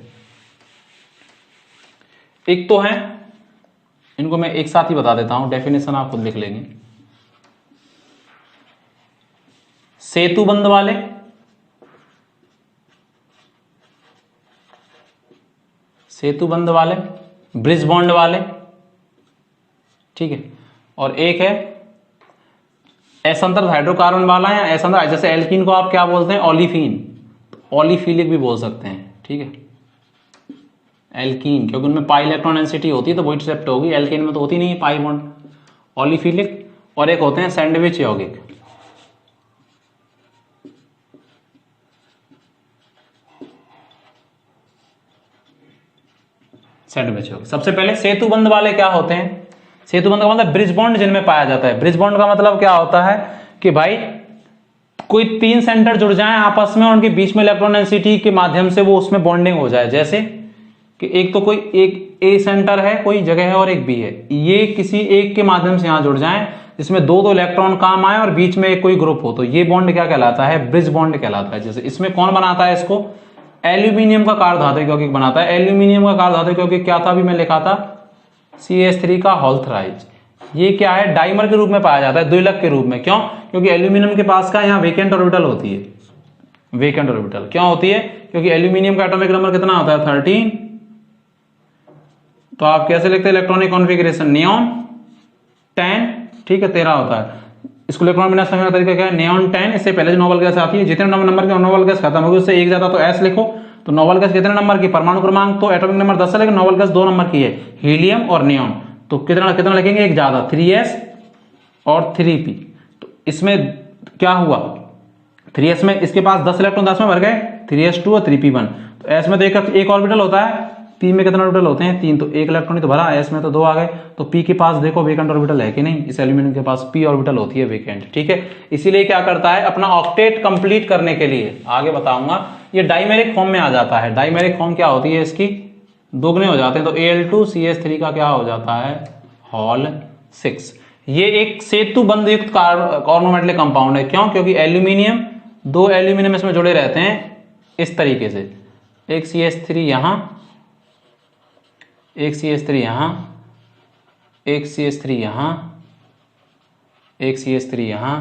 एक तो है, इनको मैं एक साथ ही बता देता हूं, डेफिनेशन आप खुद लिख लेंगे। सेतुबंध वाले, सेतुबंध वाले, ब्रिज बॉन्ड वाले, ठीक है, और एक है असंतृप्त हाइड्रोकार्बन वाला या असंतृप्त, जैसे एल्कीन को आप क्या बोलते हैं, ओलिफिन, तो ओलिफिलिक भी बोल सकते हैं, ठीक है, एल्कीन, क्योंकि उनमें पाई इलेक्ट्रॉन डेंसिटी होती है तो वो इंटरसेप्ट होगी, एल्केन में तो होती नहीं है पाई बॉन्ड, ओलिफिलिक, और एक होते हैं सैंडविच यौगिक। सैंडविच यौगिक। सबसे पहले सेतुबंध वाले क्या होते हैं, सेतुबंध का मतलब ब्रिज बॉन्ड जिनमें पाया जाता है। ब्रिज बॉन्ड का मतलब क्या होता है कि भाई कोई 3 सेंटर जुड़ जाएं आपस में, उनके बीच में इलेक्ट्रॉन डेंसिटी के माध्यम से वो उसमें बॉन्डिंग हो जाए, जैसे कि एक तो कोई एक ए सेंटर है, कोई जगह है, और एक बी है, ये किसी एक के माध्यम से यहां जुड़ जाएं जिसमें 2 इलेक्ट्रॉन काम आए और बीच में एक कोई ग्रुप हो, तो ये बॉन्ड क्या कहलाता है, ब्रिज बॉन्ड कहलाता है। जैसे इसमें कौन बनाता है इसको, एल्यूमिनियम का कार्बधातु यौगिक बनाता है। एल्यूमिनियम का कार्बधातु यौगिक क्या था, अभी मैं लिखा था CH3 का होल्थराइज। ये क्या है, डाइमर के रूप में पाया जाता है, द्विलक के रूप में। क्यों, क्योंकि एल्यूमिनियम के पास का यहाँ वेकेंट ऑर्बिटल होती है, वेकेंट ऑर्बिटल क्यों होती है, क्योंकि एल्यूमिनियम का एटॉमिक नंबर कितना होता है, 13, तो आप कैसे लिखते हैं इलेक्ट्रॉनिक कॉन्फ़िगरेशन, नियॉन 10, ठीक है, 13 होता है। इसको इलेक्ट्रॉन विन्यास समझने का तरीका क्या है, नियॉन 10, इससे पहले जो नोबल गैस आती है, जितने नंबर की नोबल गैस खत्म होगी उससे एक ज्यादा तो S लिखो, तो नोबल गैस कितने नंबर की, परमाणु क्रमांक तो एटॉमिक नंबर 10 है, लेकिन नोबल गैस 2 नंबर की है, हीलियम और नियॉन, तो कितना कितना लिखेंगे, एक ज्यादा, 3S और 3P। तो इसमें क्या हुआ, 3S में इसके पास 10 इलेक्ट्रॉन 10 में भर गए, 3S2 और 3P1। तो S में तो एक ऑर्बिटल होता है, P में कितना ऑर्बिटल होते हैं, 3, तो एक इलेक्ट्रॉन ही तो भरा, S में तो 2 आ गए, तो P के पास देखो वेकेंट ऑर्बिटल है कि नहीं, इस एल्यूमिनियम के पास P ऑर्बिटल होती है वेकेंट, ठीक है। इसीलिए क्या करता है, अपना ऑक्टेट कंप्लीट करने के लिए, आगे बताऊंगा, ये डाइमेरिक फॉर्म में आ जाता है। डाइमेरिक फॉर्म क्या होती है, इसकी दोगुने हो जाते हैं, तो Al2CH3 का क्या हो जाता है, हॉल 6। ये एक सेतुबंध युक्त कार्बोमेटेलिक कंपाउंड है। क्यों, क्योंकि एल्यूमिनियम, 2 एल्यूमिनियम इसमें जुड़े रहते हैं इस तरीके से, एक CH3 यहां, एक CH3 यहां, एक CH3 यहां, एक CH3 यहां,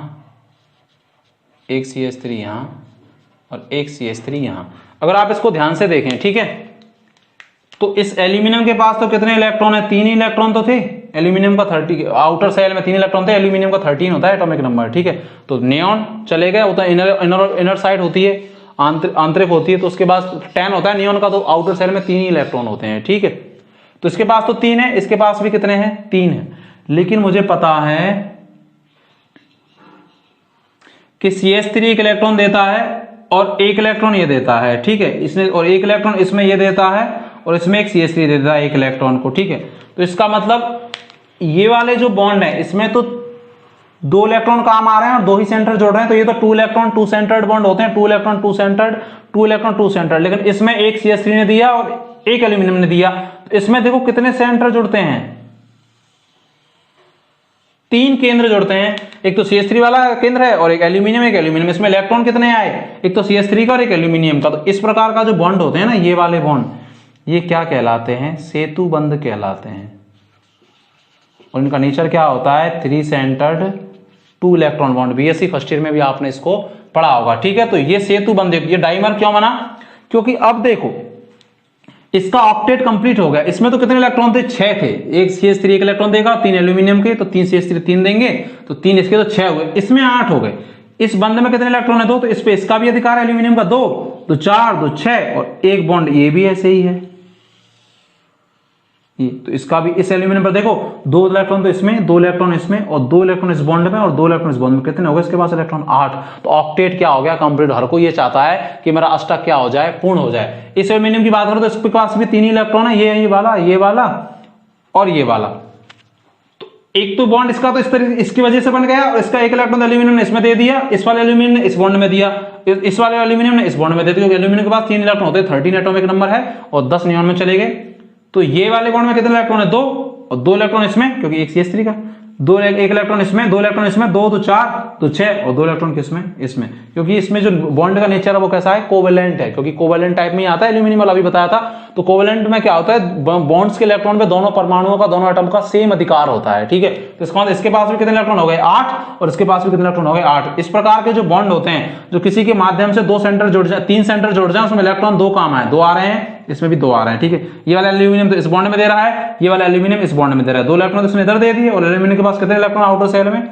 एक CH3 यहां और एक CH3 यहां। अगर आप इसको ध्यान से देखें, ठीक है, तो इस एल्यूमिनियम के पास तो कितने इलेक्ट्रॉन है, 3 ही इलेक्ट्रॉन तो थे, एल्यूमिनियम का 30, आउटर सेल में 3 इलेक्ट्रॉन थे, एल्यूमिनियम का 13 होता है एटॉमिक नंबर, ठीक है। तो नियॉन चले गए, वो तो इनर साइड होती है, आंतरिक होती है, तो उसके बाद 10 होता है नियॉन का, तो आउटर सेल में 3 ही इलेक्ट्रॉन होते हैं, ठीक है। तो इसके पास तो 3 है, इसके पास भी कितने हैं, 3 है, लेकिन मुझे पता है कि CH3 एक इलेक्ट्रॉन देता है और एक इलेक्ट्रॉन ये देता है, ठीक है, इसने, और एक इलेक्ट्रॉन इसमें ये देता है और इसमें एक CH3 देता है एक इलेक्ट्रॉन को, ठीक है। तो इसका मतलब ये वाले जो बॉन्ड है इसमें तो 2 इलेक्ट्रॉन काम आ रहे हैं और 2 ही सेंटर जोड़ रहे हैं, तो ये तो 2 इलेक्ट्रॉन 2 सेंटर्ड बॉन्ड होते हैं, 2 इलेक्ट्रॉन 2 सेंटर्ड, 2 इलेक्ट्रॉन 2 सेंटर्ड, लेकिन इसमें एक CH3 ने दिया और एक एल्यूमिनियम ने दिया, तो इसमें देखो कितने सेंटर जुड़ते हैं, 3 केंद्र जुड़ते हैं, एक तो CH3 वाला केंद्र है और एक एल्यूमिनियम, इसमें इलेक्ट्रॉन कितने आए, एक तो CH3 का और एक एल्यूमिनियम का। तो इस प्रकार का जो बॉन्ड होते हैं ना, ये वाले बॉन्ड, ये क्या कहलाते हैं, सेतुबंध कहलाते हैं। और इनका नेचर क्या होता है, 3 centred 2 electron bond. BSc first year में भी आपने इसको पढ़ा होगा, ठीक है। तो ये सेतुबंध, ये डाइमर क्यों बना, क्योंकि अब देखो इसका ऑक्टेट कंप्लीट हो गया। इसमें तो कितने इलेक्ट्रॉन थे, 6 थे, एक CH3 एक इलेक्ट्रॉन देगा, 3 एल्यूमिनियम के, तो 3 CH3 3 देंगे, तो 3 इसके, तो 6 हुए, इसमें 8 हो गए। इस बंद में कितने इलेक्ट्रॉन है, 2, तो इस पे इसका भी अधिकार है एल्यूमिनियम का, 2 तो 4, 2 6, और एक बॉन्ड ये भी ऐसे ही है, तो इसका भी इस एल्यूमिनियम पर देखो 2 इलेक्ट्रॉन तो इसमें, 2 इलेक्ट्रॉन इसमें और 2 इलेक्ट्रॉन इस बॉन्ड में और 2 इलेक्ट्रॉन इस बॉन्ड में। कितने हो गए इसके पास इलेक्ट्रॉन? 8। तो ऑक्टेट क्या हो गया? कंप्लीट। हर कोई ये चाहता है कि मेरा अष्टक क्या हो जाए? पूर्ण हो जाए। इस एल्यूमिनियम की बात करो तो इसके पास भी 3 ही इलेक्ट्रॉन है, ये वाला, ये वाला और ये वाला। तो एक तो बॉन्ड इसका तो इस तरीके इसकी वजह से बन गया और इसका एक इलेक्ट्रॉन एल्यूमिनियम ने इसमें दे दिया, इस वाले एल्यूमिनियम ने इस बॉन्ड में दिया, इस वाले एल्यूमिनियम ने इस बॉन्ड में दे दिया। एल्यूमिनियम के पास 3 इलेक्ट्रॉन होते हैं, 13 एटॉमिक नंबर है और 10 नियॉन में चले गए। तो ये वाले बॉन्ड में कितने इलेक्ट्रॉन है? 2 और 2 इलेक्ट्रॉन इसमें, क्योंकि एक CH3 का, एक इलेक्ट्रॉन इसमें, 2 इलेक्ट्रॉन इसमें, 2 तो 4 तो 6 और 2 इलेक्ट्रॉन किसमें? इसमें। क्योंकि इसमें जो बॉन्ड का नेचर है वो कैसा है? कोवेलेंट है, क्योंकि कोवेलेंट टाइप में ही आता है एल्यूमिनियम वाला, अभी बताया था। तो कोवेलेंट में क्या होता है? बॉन्ड्स के इलेक्ट्रॉन पे दोनों परमाणुओं का, दोनों एटम का सेम अधिकार होता है, ठीक है। तो इसका मतलब इसके पास भी कितने इलेक्ट्रॉन हो गए? 8 और इसके पास भी कितने इलेक्ट्रॉन हो गए? 8। इस प्रकार के जो बॉन्ड होते हैं, जो किसी के माध्यम से 2 सेंटर जुड़ जाए, 3 सेंटर जुड़ जाए, उसमें इलेक्ट्रॉन 2 काम आए, 2 आ रहे हैं, इसमें भी 2 आ रहे हैं, ठीक है। ये वाला एल्यूमिनियम तो इस बॉन्ड में दे रहा है, ये वाला एल्यूमिनियम इस बॉन्ड में दे रहा है। 2 इलेक्ट्रॉन तो इसने इधर दे दिए और एल्यूमिनियम के पास कितने इलेक्ट्रॉन आउटर सेल में?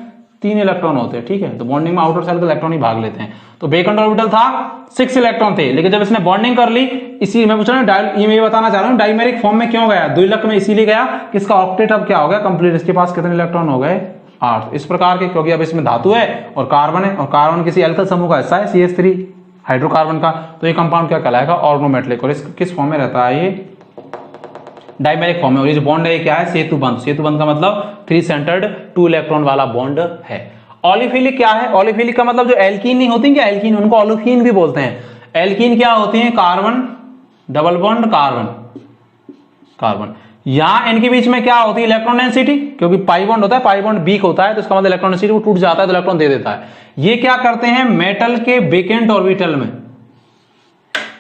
3 इलेक्ट्रॉन होते हैं, ठीक है। तो बॉन्डिंग में आउटर सेल के इलेक्ट्रॉन ही भाग लेते हैं। तो वेकेंट ऑर्बिटल था, 6 इलेक्ट्रॉन थे, लेकिन जब इसने बॉन्डिंग कर ली, इसी मैं पूछ रहा हूं, ये मैं बताना चाह रहा हूं डाइमेरिक फॉर्म में क्यों गया? 2 इलेक्ट्रॉन इसीलिए गया कि इसका ऑक्टेट अब क्या हो गया? कंप्लीट। इसके पास कितने इलेक्ट्रॉन हो गए? 8। इस प्रकार के, क्योंकि अब इसमें धातु है और कार्बन है, और कार्बन किसी एल्कल समूह का हिस्सा है, CH3 हाइड्रोकार्बन का। तो ये कंपाउंड क्या कहलाएगा? ऑर्गोमेटलिक। और इस किस फॉर्म में रहता है? ये डाइमेरिक फॉर्म में। और ये जो बॉन्ड है क्या है? सेतु बंध। सेतु बंध का मतलब 3 सेंटर्ड 2 इलेक्ट्रॉन वाला बॉन्ड है। ऑलिफिलिक क्या है? ऑलिफिलिक का मतलब जो एल्कीन नहीं होती क्या? एल्कीन, उनको ऑलिफिन भी बोलते हैं। एल्कीन क्या होती है? Carbon double bond carbon carbon. यहां इनके बीच में क्या होती है? इलेक्ट्रॉन डेंसिटी, क्योंकि पाई बॉन्ड होता है, पाई बॉन्ड वीक होता है, तो इसका मतलब इलेक्ट्रॉन डेंसिटी वो टूट जाता है तो इलेक्ट्रॉन दे देता है। ये क्या करते हैं? मेटल के वेकेंट ऑर्बिटल में,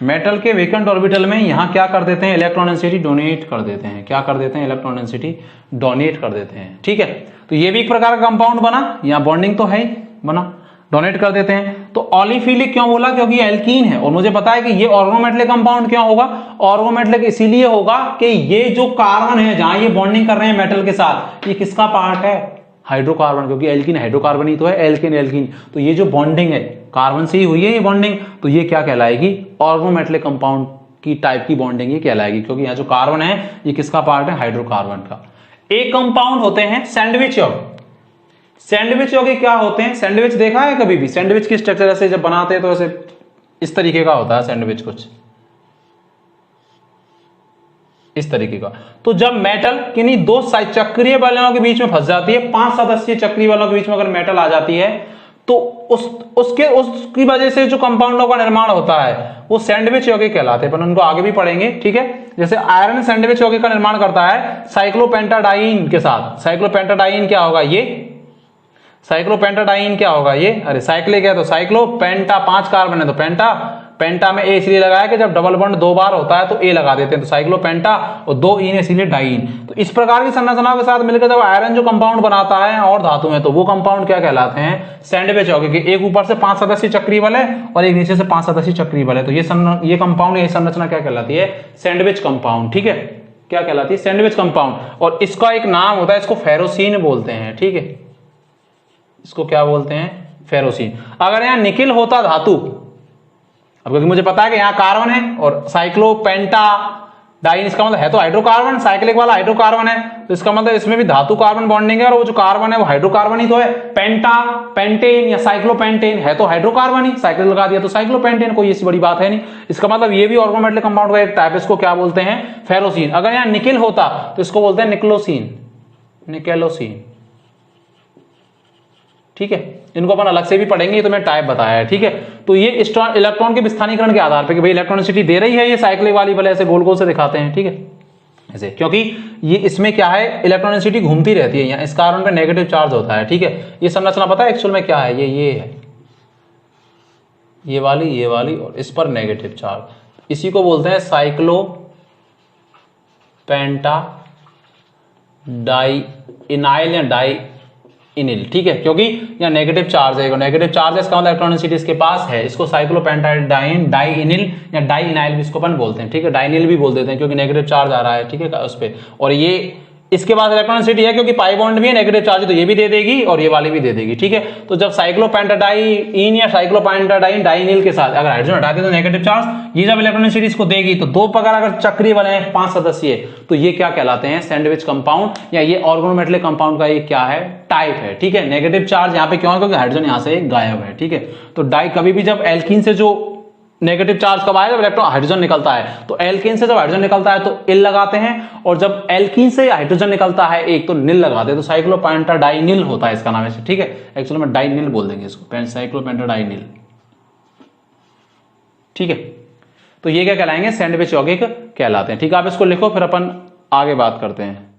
मेटल के वेकेंट ऑर्बिटल में यहां क्या कर देते हैं? इलेक्ट्रॉन डेंसिटी डोनेट कर देते हैं। क्या कर देते हैं? इलेक्ट्रॉन डेंसिटी डोनेट कर देते हैं, ठीक है। तो ये भी एक प्रकार का कंपाउंड बना, यहां बॉन्डिंग तो है ही, बना, डोनेट कर देते हैं। तो ऑलिफिलिक क्यों बोला? क्योंकि ये एल्कीन है। और मुझे पता है कि ये ऑर्गोमेटलिक कंपाउंड क्यों होगा? ऑर्गोमेटलिक इसीलिए होगा कि ये जो कार्बन है, जहां ये बॉन्डिंग कर रहे हैं मेटल के साथ, ये किसका पार्ट है? हाइड्रोकार्बन, क्योंकि एल्कीन हाइड्रोकार्बन ही तो है, एल्कीन एल्कीन। तो ये जो बॉन्डिंग है कार्बन से ही हुई है ये बॉन्डिंग, तो ये क्या कहलाएगी? ऑर्गोमेटलिक कंपाउंड की टाइप की बॉन्डिंग ये कहलाएगी, क्योंकि यहाँ जो कार्बन है ये किसका पार्ट है? हाइड्रोकार्बन का। एक कंपाउंड होते हैं सैंडविच यौगिक। सैंडविच यौगिक क्या होते हैं? सैंडविच देखा है कभी भी? सैंडविच की स्ट्रक्चर ऐसे जब बनाते हैं तो ऐसे इस तरीके का होता है सैंडविच, कुछ इस तरीके का। तो जब मेटल किन्हीं 2 चक्रीय बलों के बीच में फंस जाती है, 5 सदस्यीय चक्रीय बलों के बीच में अगर मेटल आ जाती है, तो उसकी वजह से जो कंपाउंडों का निर्माण होता है वो सैंडविच यौगिक कहलाते हैं। पर उनको आगे भी पढ़ेंगे, ठीक है। जैसे आयरन सैंडविच यौगिक का निर्माण करता है साइक्लोपेंटाडाइन के साथ। साइक्लोपेंटाडाइन क्या होगा? ये साइक्लोपेंटाडाइन क्या होगा? ये, अरे साइक्लिक है तो साइक्लोपेंटा, 5 कार्बन है तो पेंटा, पेंटा में ए इसलिए लगाया कि जब डबल बॉन्ड 2 बार होता है तो ए लगा देते हैं, तो साइक्लोपेंटा, और 2 ईन इसलिए डाइन। तो इस प्रकार की संरचनाओं के साथ मिलकर जब आयरन जो कंपाउंड बनाता है और धातु में, तो वो कंपाउंड क्या कहलाते हैं? सैंडविच यौगिक। एक ऊपर से 5 सदस्यीय चक्रीय बल है और एक नीचे से 5 सदस्यीय चक्रीय बल है, तो ये कंपाउंड, ये संरचना क्या कहलाती है? सैंडविच कंपाउंड, ठीक है। क्या कहलाती है? Sandwich compound. और इसका एक नाम होता है, इसको फेरोसीन बोलते हैं, ठीक है। इसको क्या बोलते हैं? फेरोसीन। अगर यहां निकिल होता धातु, अब क्योंकि मुझे पता है कि यहाँ कार्बन है और साइक्लोपेंटा डाइन, इसका मतलब है तो हाइड्रोकार्बन, साइक्लिक वाला हाइड्रोकार्बन है, तो इसका मतलब इसमें भी धातु कार्बन बॉन्डिंग है और वो जो कार्बन है वो हाइड्रोकार्बन ही तो है। पेंटा, पेंटेन या साइक्लोपेंटेन है तो हाइड्रोकार्बन ही, साइक्लिक लगा दिया तो साइक्लोपेंटेन, कोई ऐसी बड़ी बात है नहीं। इसका मतलब ये भी ऑर्गोमेटलिक कंपाउंड का एक टाइप, इसको क्या बोलते हैं? फेरोसीन। अगर यहाँ निकिल होता तो इसको बोलते हैं निक्लोसीन, निकेलोसीन, ठीक है। इनको अपन अलग से भी पढ़ेंगे, ये तो मैं टाइप बताया है, ठीक है। तो ये इलेक्ट्रॉन के विस्थानीकरण के आधार पर कि भाई इलेक्ट्रॉनिसिटी दे रही है, ये साइक्लिक वाली भले ऐसे गोल गोल से दिखाते हैं, ठीक है, ऐसे, क्योंकि ये इसमें क्या है? इलेक्ट्रॉनिसिटी घूमती रहती है। यहाँ इस कार्बन पे नेगेटिव चार्ज होता है, ठीक है। ये संरचना पता है एक्चुअल में क्या है? ये है, ये वाली और इस पर नेगेटिव चार्ज, इसी को बोलते हैं साइक्लोपेंटा डाइइनाइल या डाइइनिल, ठीक है। क्योंकि यहाँ नेगेटिव चार्ज है, नेगेटिव चार्ज है, इसका मतलब इलेक्ट्रॉनिसिटी इसके पास है। इसको साइक्लोपेंटाडाइन डाइइनिल या डाइइनाइल भी इसको अपन बोलते हैं, ठीक है। डाइनिल भी बोल देते हैं क्योंकि नेगेटिव चार्ज आ रहा है, ठीक है, उस पर। और ये इसके बाद इलेक्ट्रॉनिसिटी है क्योंकि पाई बॉन्ड भी है, नेगेटिव चार्ज तो ये भी दे देगी और ये वाली भी दे देगी, ठीक है। तो जब साइक्लोपेंटाडाइन या साइक्लोपेंटाडाइन डाइनिल के साथ अगर हाइड्रोजन हटा दे तो नेगेटिव चार्ज, ये जब इलेक्ट्रॉनिसिटी इसको देगी तो दो प्रकार अगर चक्रीय वाले हैं 5 सदस्यीय, तो ये क्या कहलाते हैं, सैंडविच कंपाउंड, या ये ऑर्गेनोमेटेलिक कंपाउंड का ये क्या है, टाइप है, ठीक है। नेगेटिव चार्ज यहाँ पे क्यों है, क्योंकि हाइड्रोजन यहाँ से गायब है, ठीक है। तो डाई कभी भी जब एल्कीन से जो नेगेटिव चार्ज कब आएगा, जब इलेक्ट्रॉन हाइड्रोजन निकलता है, तो एल्कीन से जब हाइड्रोजन निकलता है तो इल लगाते हैं, और जब एल्कीन से हाइड्रोजन निकलता है एक तो निल लगाते हैं, तो साइक्लोपेंटाडाइनिल होता है इसका नाम है, ठीक है। एक्चुअली में डाइनिल बोल देंगे इसको, साइक्लोपेंटाडाइनिल, ठीक है। तो ये क्या कहलाएंगे, सैंडविच यौगिक कहलाते हैं, ठीक है। आप इसको लिखो फिर अपन आगे बात करते हैं,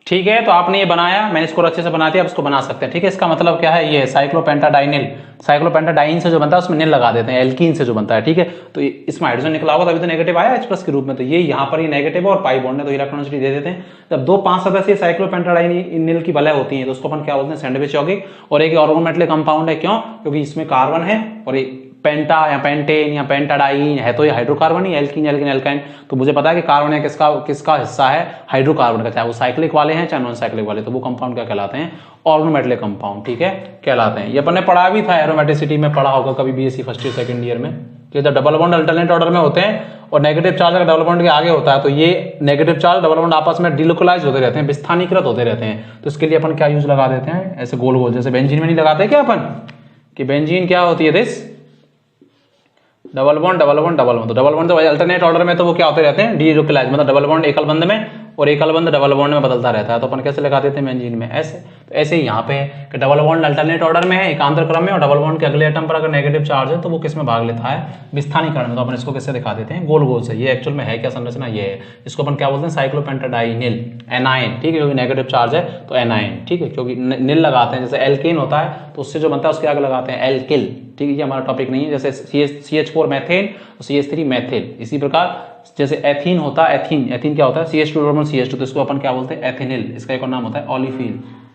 ठीक है। तो आपने ये बनाया, मैंने इसको अच्छे से बना दिया, अब इसको बना सकते हैं, ठीक है। इसका मतलब क्या है, ये साइक्लोपेंटाडाइनिल, साइक्लोपेंटाडाइन से जो बनता है उसमें निल लगा देते हैं, एल्कीन से जो बनता है, ठीक है। तो इसमें हाइड्रोजन निकला होगा तभी तो नेगेटिव आया H+ के रूप में, तो ये यहाँ पर ये नेगेटिव है और पाई बॉन्ड है तो इलेक्ट्रॉनिसिटी दे देते हैं। जब दो 5 सदस्यीय साइक्लोपेंटाडाइनिल की वलय होती है तो उसको अपन क्या बोलते हैं, सैंडविच यौगिक। और एक ऑर्गेनोमेटेलिक कंपाउंड है, क्यों, क्योंकि इसमें कार्बन है और ये पेंटा या पेंटेन या पेंटाडाइन है तो ये हाइड्रोकार्बन ही, एल्कीन एल्कीन एल्काइन। तो मुझे पता है कि कार्बन है किसका हिस्सा है, हाइड्रोकार्बन का, चाहे वो साइक्लिक वाले हैं चाहे नॉन साइक्लिक वाले, तो वो कंपाउंड क्या कहलाते हैं, ऑर्गेनोमेटेलिक कंपाउंड, ठीक है, कहलाते हैं। ये अपन ने पढ़ा भी था, एरोमेटिसिटी में पढ़ा होगा कभी BSc first year second year में, कि जब डबल बॉन्ड अल्टरनेट ऑर्डर में होते हैं और नेगेटिव चार्ज अगर डबल बॉन्ड के आगे होता है तो ये नेगेटिव चार्ज डबल बॉन्ड आपस में डिलोकलाइज होते रहते हैं, विस्थानीकृत होते रहते हैं। तो इसके लिए अपन क्या यूज लगा देते हैं, ऐसे गोल गोल, जैसे बेंजीन में नहीं लगाते क्या अपन, कि बेंजीन क्या होती है, this double bond double bond double bond. तो डबल बॉन्ड तो अल्टरनेट ऑर्डर में तो वो क्या होते रहते हैं, डिलोकलाइज, मतलब डबल बॉन्ड एकल बंध में और एकल बंध डबल बॉन्ड में बदलता रहता है। तो अपन कैसे लगा देते हैं बेंजीन में, ऐसे। तो ऐसे ही यहाँ पे है कि डबल बॉन्ड अल्टरनेट ऑर्डर में है, एकांतर क्रम में, और डबल बॉन्ड के अगले एटम पर अगर नेगेटिव चार्ज है तो वो किस में भाग लेता है, विस्थानीकरण में। तो अपन इसको कैसे दिखा देते हैं, गोल गोल से। ये एक्चुअल में है क्या संरचना, ये है, इसको अपन क्या बोलते हैं, साइक्लोपेंटाडाइनिल, एनायन, ठीक है, क्योंकि नेगेटिव चार्ज है तो एनायन, ठीक है। क्योंकि निल लगाते हैं, जैसे एल्केन होता है तो उससे जो बनता है उसके आगे लगाते हैं एल्किल, ठीक है। ये हमारा टॉपिक नहीं है, जैसे CH4 मैथेन और CH3 मैथिल। इसी प्रकार जैसे एथीन होता है, एथीन क्या होता है, CH2 CH2, तो इसको अपन क्या बोलते हैं, एथेनिल। इसका एक और नाम होता है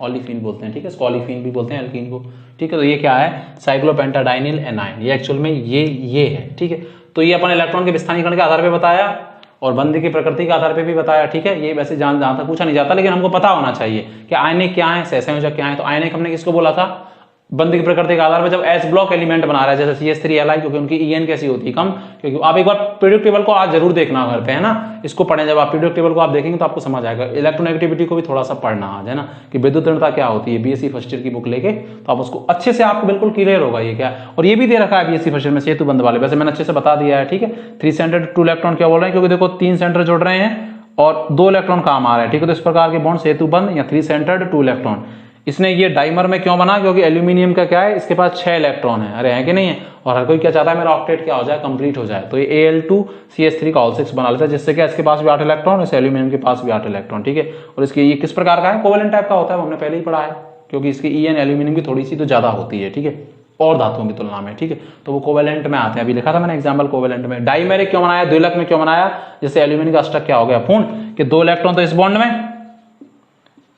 ओलिफिन बोलते हैं, ठीक है, इसको ओलिफिन भी बोलते हैं एल्कीन को, ठीक है। तो ये क्या है, साइक्लोपेंटाडाइनिल एनायन, ये एक्चुअल में ये है, ठीक है। तो ये अपन इलेक्ट्रॉन के विस्थानीकरण के आधार पे बताया और बंध की प्रकृति के आधार पे भी बताया, ठीक है। ये वैसे जहां तक पूछा नहीं जाता, लेकिन हमको पता होना चाहिए कि आयनिक क्या है, सहसंयोजक क्या है। तो आयनिक हमने किसको बोला था, बंध की प्रकृति के आधार पर जब S ब्लॉक एलिमेंट बना रहा है, जैसे CH3Li, क्योंकि उनकी EN कैसी होती है, कम। क्योंकि आप एक बार पीरियोडिक टेबल को आज जरूर देखना घर पे, है ना, इसको पढ़ें। जब आप पीरियोडिक टेबल को आप देखेंगे तो आपको समझ आएगा। इलेक्ट्रोनेगेटिविटी को भी थोड़ा सा पढ़ना आज, है ना, कि विद्युत ऋणता क्या होती है, BSc फर्स्ट ईयर की बुक लेके, तो आप उसको अच्छे से, आपको बिल्कुल क्लियर होगा ये क्या। और ये भी दे रखा है BSc फर्स्ट ईयर में सेतु बंध वाले, वैसे मैंने अच्छे से बता दिया है, ठीक है। 3 सेंटर 2 इलेक्ट्रॉन क्या बोल रहे हैं, क्योंकि देखो 3 सेंटर जुड़ रहे हैं और 2 इलेक्ट्रॉन काम आ रहे हैं, ठीक है। तो इस प्रकार के बॉन्ड सेतु बंध या 3 सेंटर्ड 2 इलेक्ट्रॉन। इसने ये डाइमर में क्यों बना, क्योंकि एल्यूमिनियम का क्या है, इसके पास 6 इलेक्ट्रॉन है, अरे है कि नहीं है। और हर कोई क्या चाहता है, मेरा ऑक्टेट क्या हो जाए, कंप्लीट हो जाए। तो ये Al2CH3 का ऑल 6 बना लेता है, जिससे क्या इसके पास भी 8 इलेक्ट्रॉन, इस एल्यूमिनियम के पास भी 8 इलेक्ट्रॉन, ठीक है। और इसके ये किस प्रकार का है, कोवेलेंट टाइप का होता है, हमने पहले ही पढ़ा है, क्योंकि इसकी EN एल्यूमिनियम की थोड़ी सी तो ज्यादा होती है, ठीक है, और धातुओं की तुलना में, ठीक है। तो वो कोवेलेंट में आते हैं, अभी लिखा था मैंने एग्जाम्पल कोवेलेंट में। डाइमेरिक क्यों बनाया, द्विलक में क्यों बनाया, जैसे एल्यूमिनियम का अष्टक क्या हो गया, पूर्ण, कि 2 इलेक्ट्रॉन तो इस बॉन्ड में,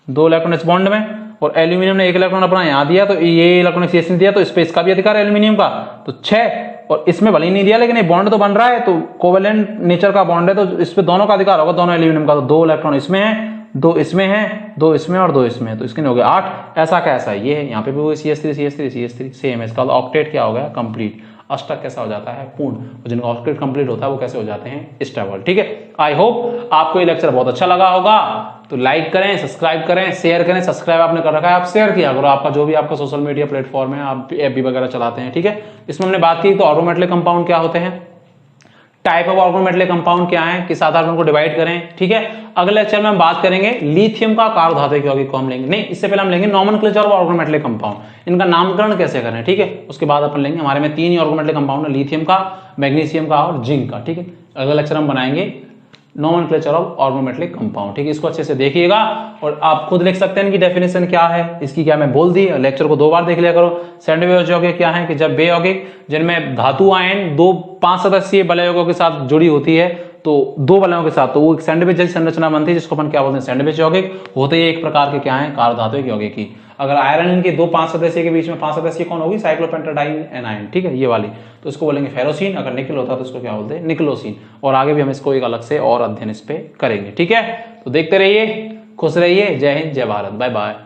2 इलेक्ट्रॉन इस बॉन्ड में, और एल्यूमिनियम ने 1 इलेक्ट्रॉन अपना यहां दिया, तो ये इलेक्ट्रॉन CH3 दिया, तो इस पे इसका भी अधिकार है एल्यूमिनियम का, तो 6। और इसमें भले ही नहीं दिया, लेकिन ये बॉन्ड तो बन रहा है, तो कोवेलेंट नेचर का बॉन्ड है, तो इस पे दोनों का अधिकार होगा, दोनों एल्यूमिनियम का। तो 2 इलेक्ट्रॉन इसमें है, 2 इसमें है, 2 इसमें और 2 इसमें है, तो इसके हो गया 8। ऐसा कैसा है, ये है, यहाँ पे भी वो CH3 सेम है। इसका ऑक्टेट क्या हो गया, कंप्लीट। अष्टक कैसा हो जाता है, पूर्ण। और जिनका ऑक्टेट कंप्लीट होता है वो कैसे हो जाते हैं, स्टेबल, ठीक है। आई होप आपको ये लेक्चर बहुत अच्छा लगा होगा, तो लाइक करें, सब्सक्राइब करें, शेयर करें। सब्सक्राइब आपने कर रखा है, आप शेयर किया करो, आपका जो भी आपका सोशल मीडिया प्लेटफॉर्म है, आप FB वगैरह चलाते हैं, ठीक है। इसमें हमने बात की तो ऑर्गेनोमेटेलिक कंपाउंड क्या होते हैं, टाइप ऑफ ऑर्गेनोमेटेलिक कंपाउंड क्या है, किस आधार पर उनको डिवाइड करें, ठीक है। अगले लेक्चर में हम बात करेंगे लिथियम का कार्बोधातुक यौगिक को हम लेंगे, नहीं इससे पहले हम लेंगे नॉमेनक्लेचर ऑफ ऑर्गेनोमेटेलिक कंपाउंड, इनका नामकरण कैसे करें, ठीक है। उसके बाद अपन लेंगे, हमारे में 3 ही ऑर्गेनोमेटेलिक कंपाउंड है, लिथियम का, मैग्नीशियम का और जिंक का, ठीक है। अगला लेक्चर हम बनाएंगे नॉमेनक्लेचर ऑफ ऑर्गेनोमेटेलिक कंपाउंड, ठीक है। इसको अच्छे से देखिएगा और आप खुद लिख सकते हैं कि डेफिनेशन क्या है इसकी, क्या मैं बोल दी। लेक्चर को 2 बार देख लिया करो। सैंडविच यौगिक क्या है, कि जब वे यौगिक जिनमें धातु आयन 2 5 सदस्यीय वलय यौगिकों के साथ जुड़ी होती है, तो 2 वलयों के साथ, तो वो एक सैंडविच जैसी संरचना बनती है, जिसको अपन क्या बोलते हैं, सैंडविच यौगिक। होते ही एक प्रकार के क्या है, कार्बोधातुक यौगिक की। अगर आयरन इनके 2 5 सदस्य के बीच में 5 सदस्य कौन होगी, साइक्लोपेंटाडाइन एनायन, ठीक है, ये वाली, तो इसको बोलेंगे फेरोसिन। अगर निकल होता तो इसको क्या बोलते हैं, निकलोसिन। और आगे भी हम इसको एक अलग से और अध्ययन इस पे करेंगे, ठीक है। तो देखते रहिए, खुश रहिए। जय हिंद, जय भारत, बाय बाय।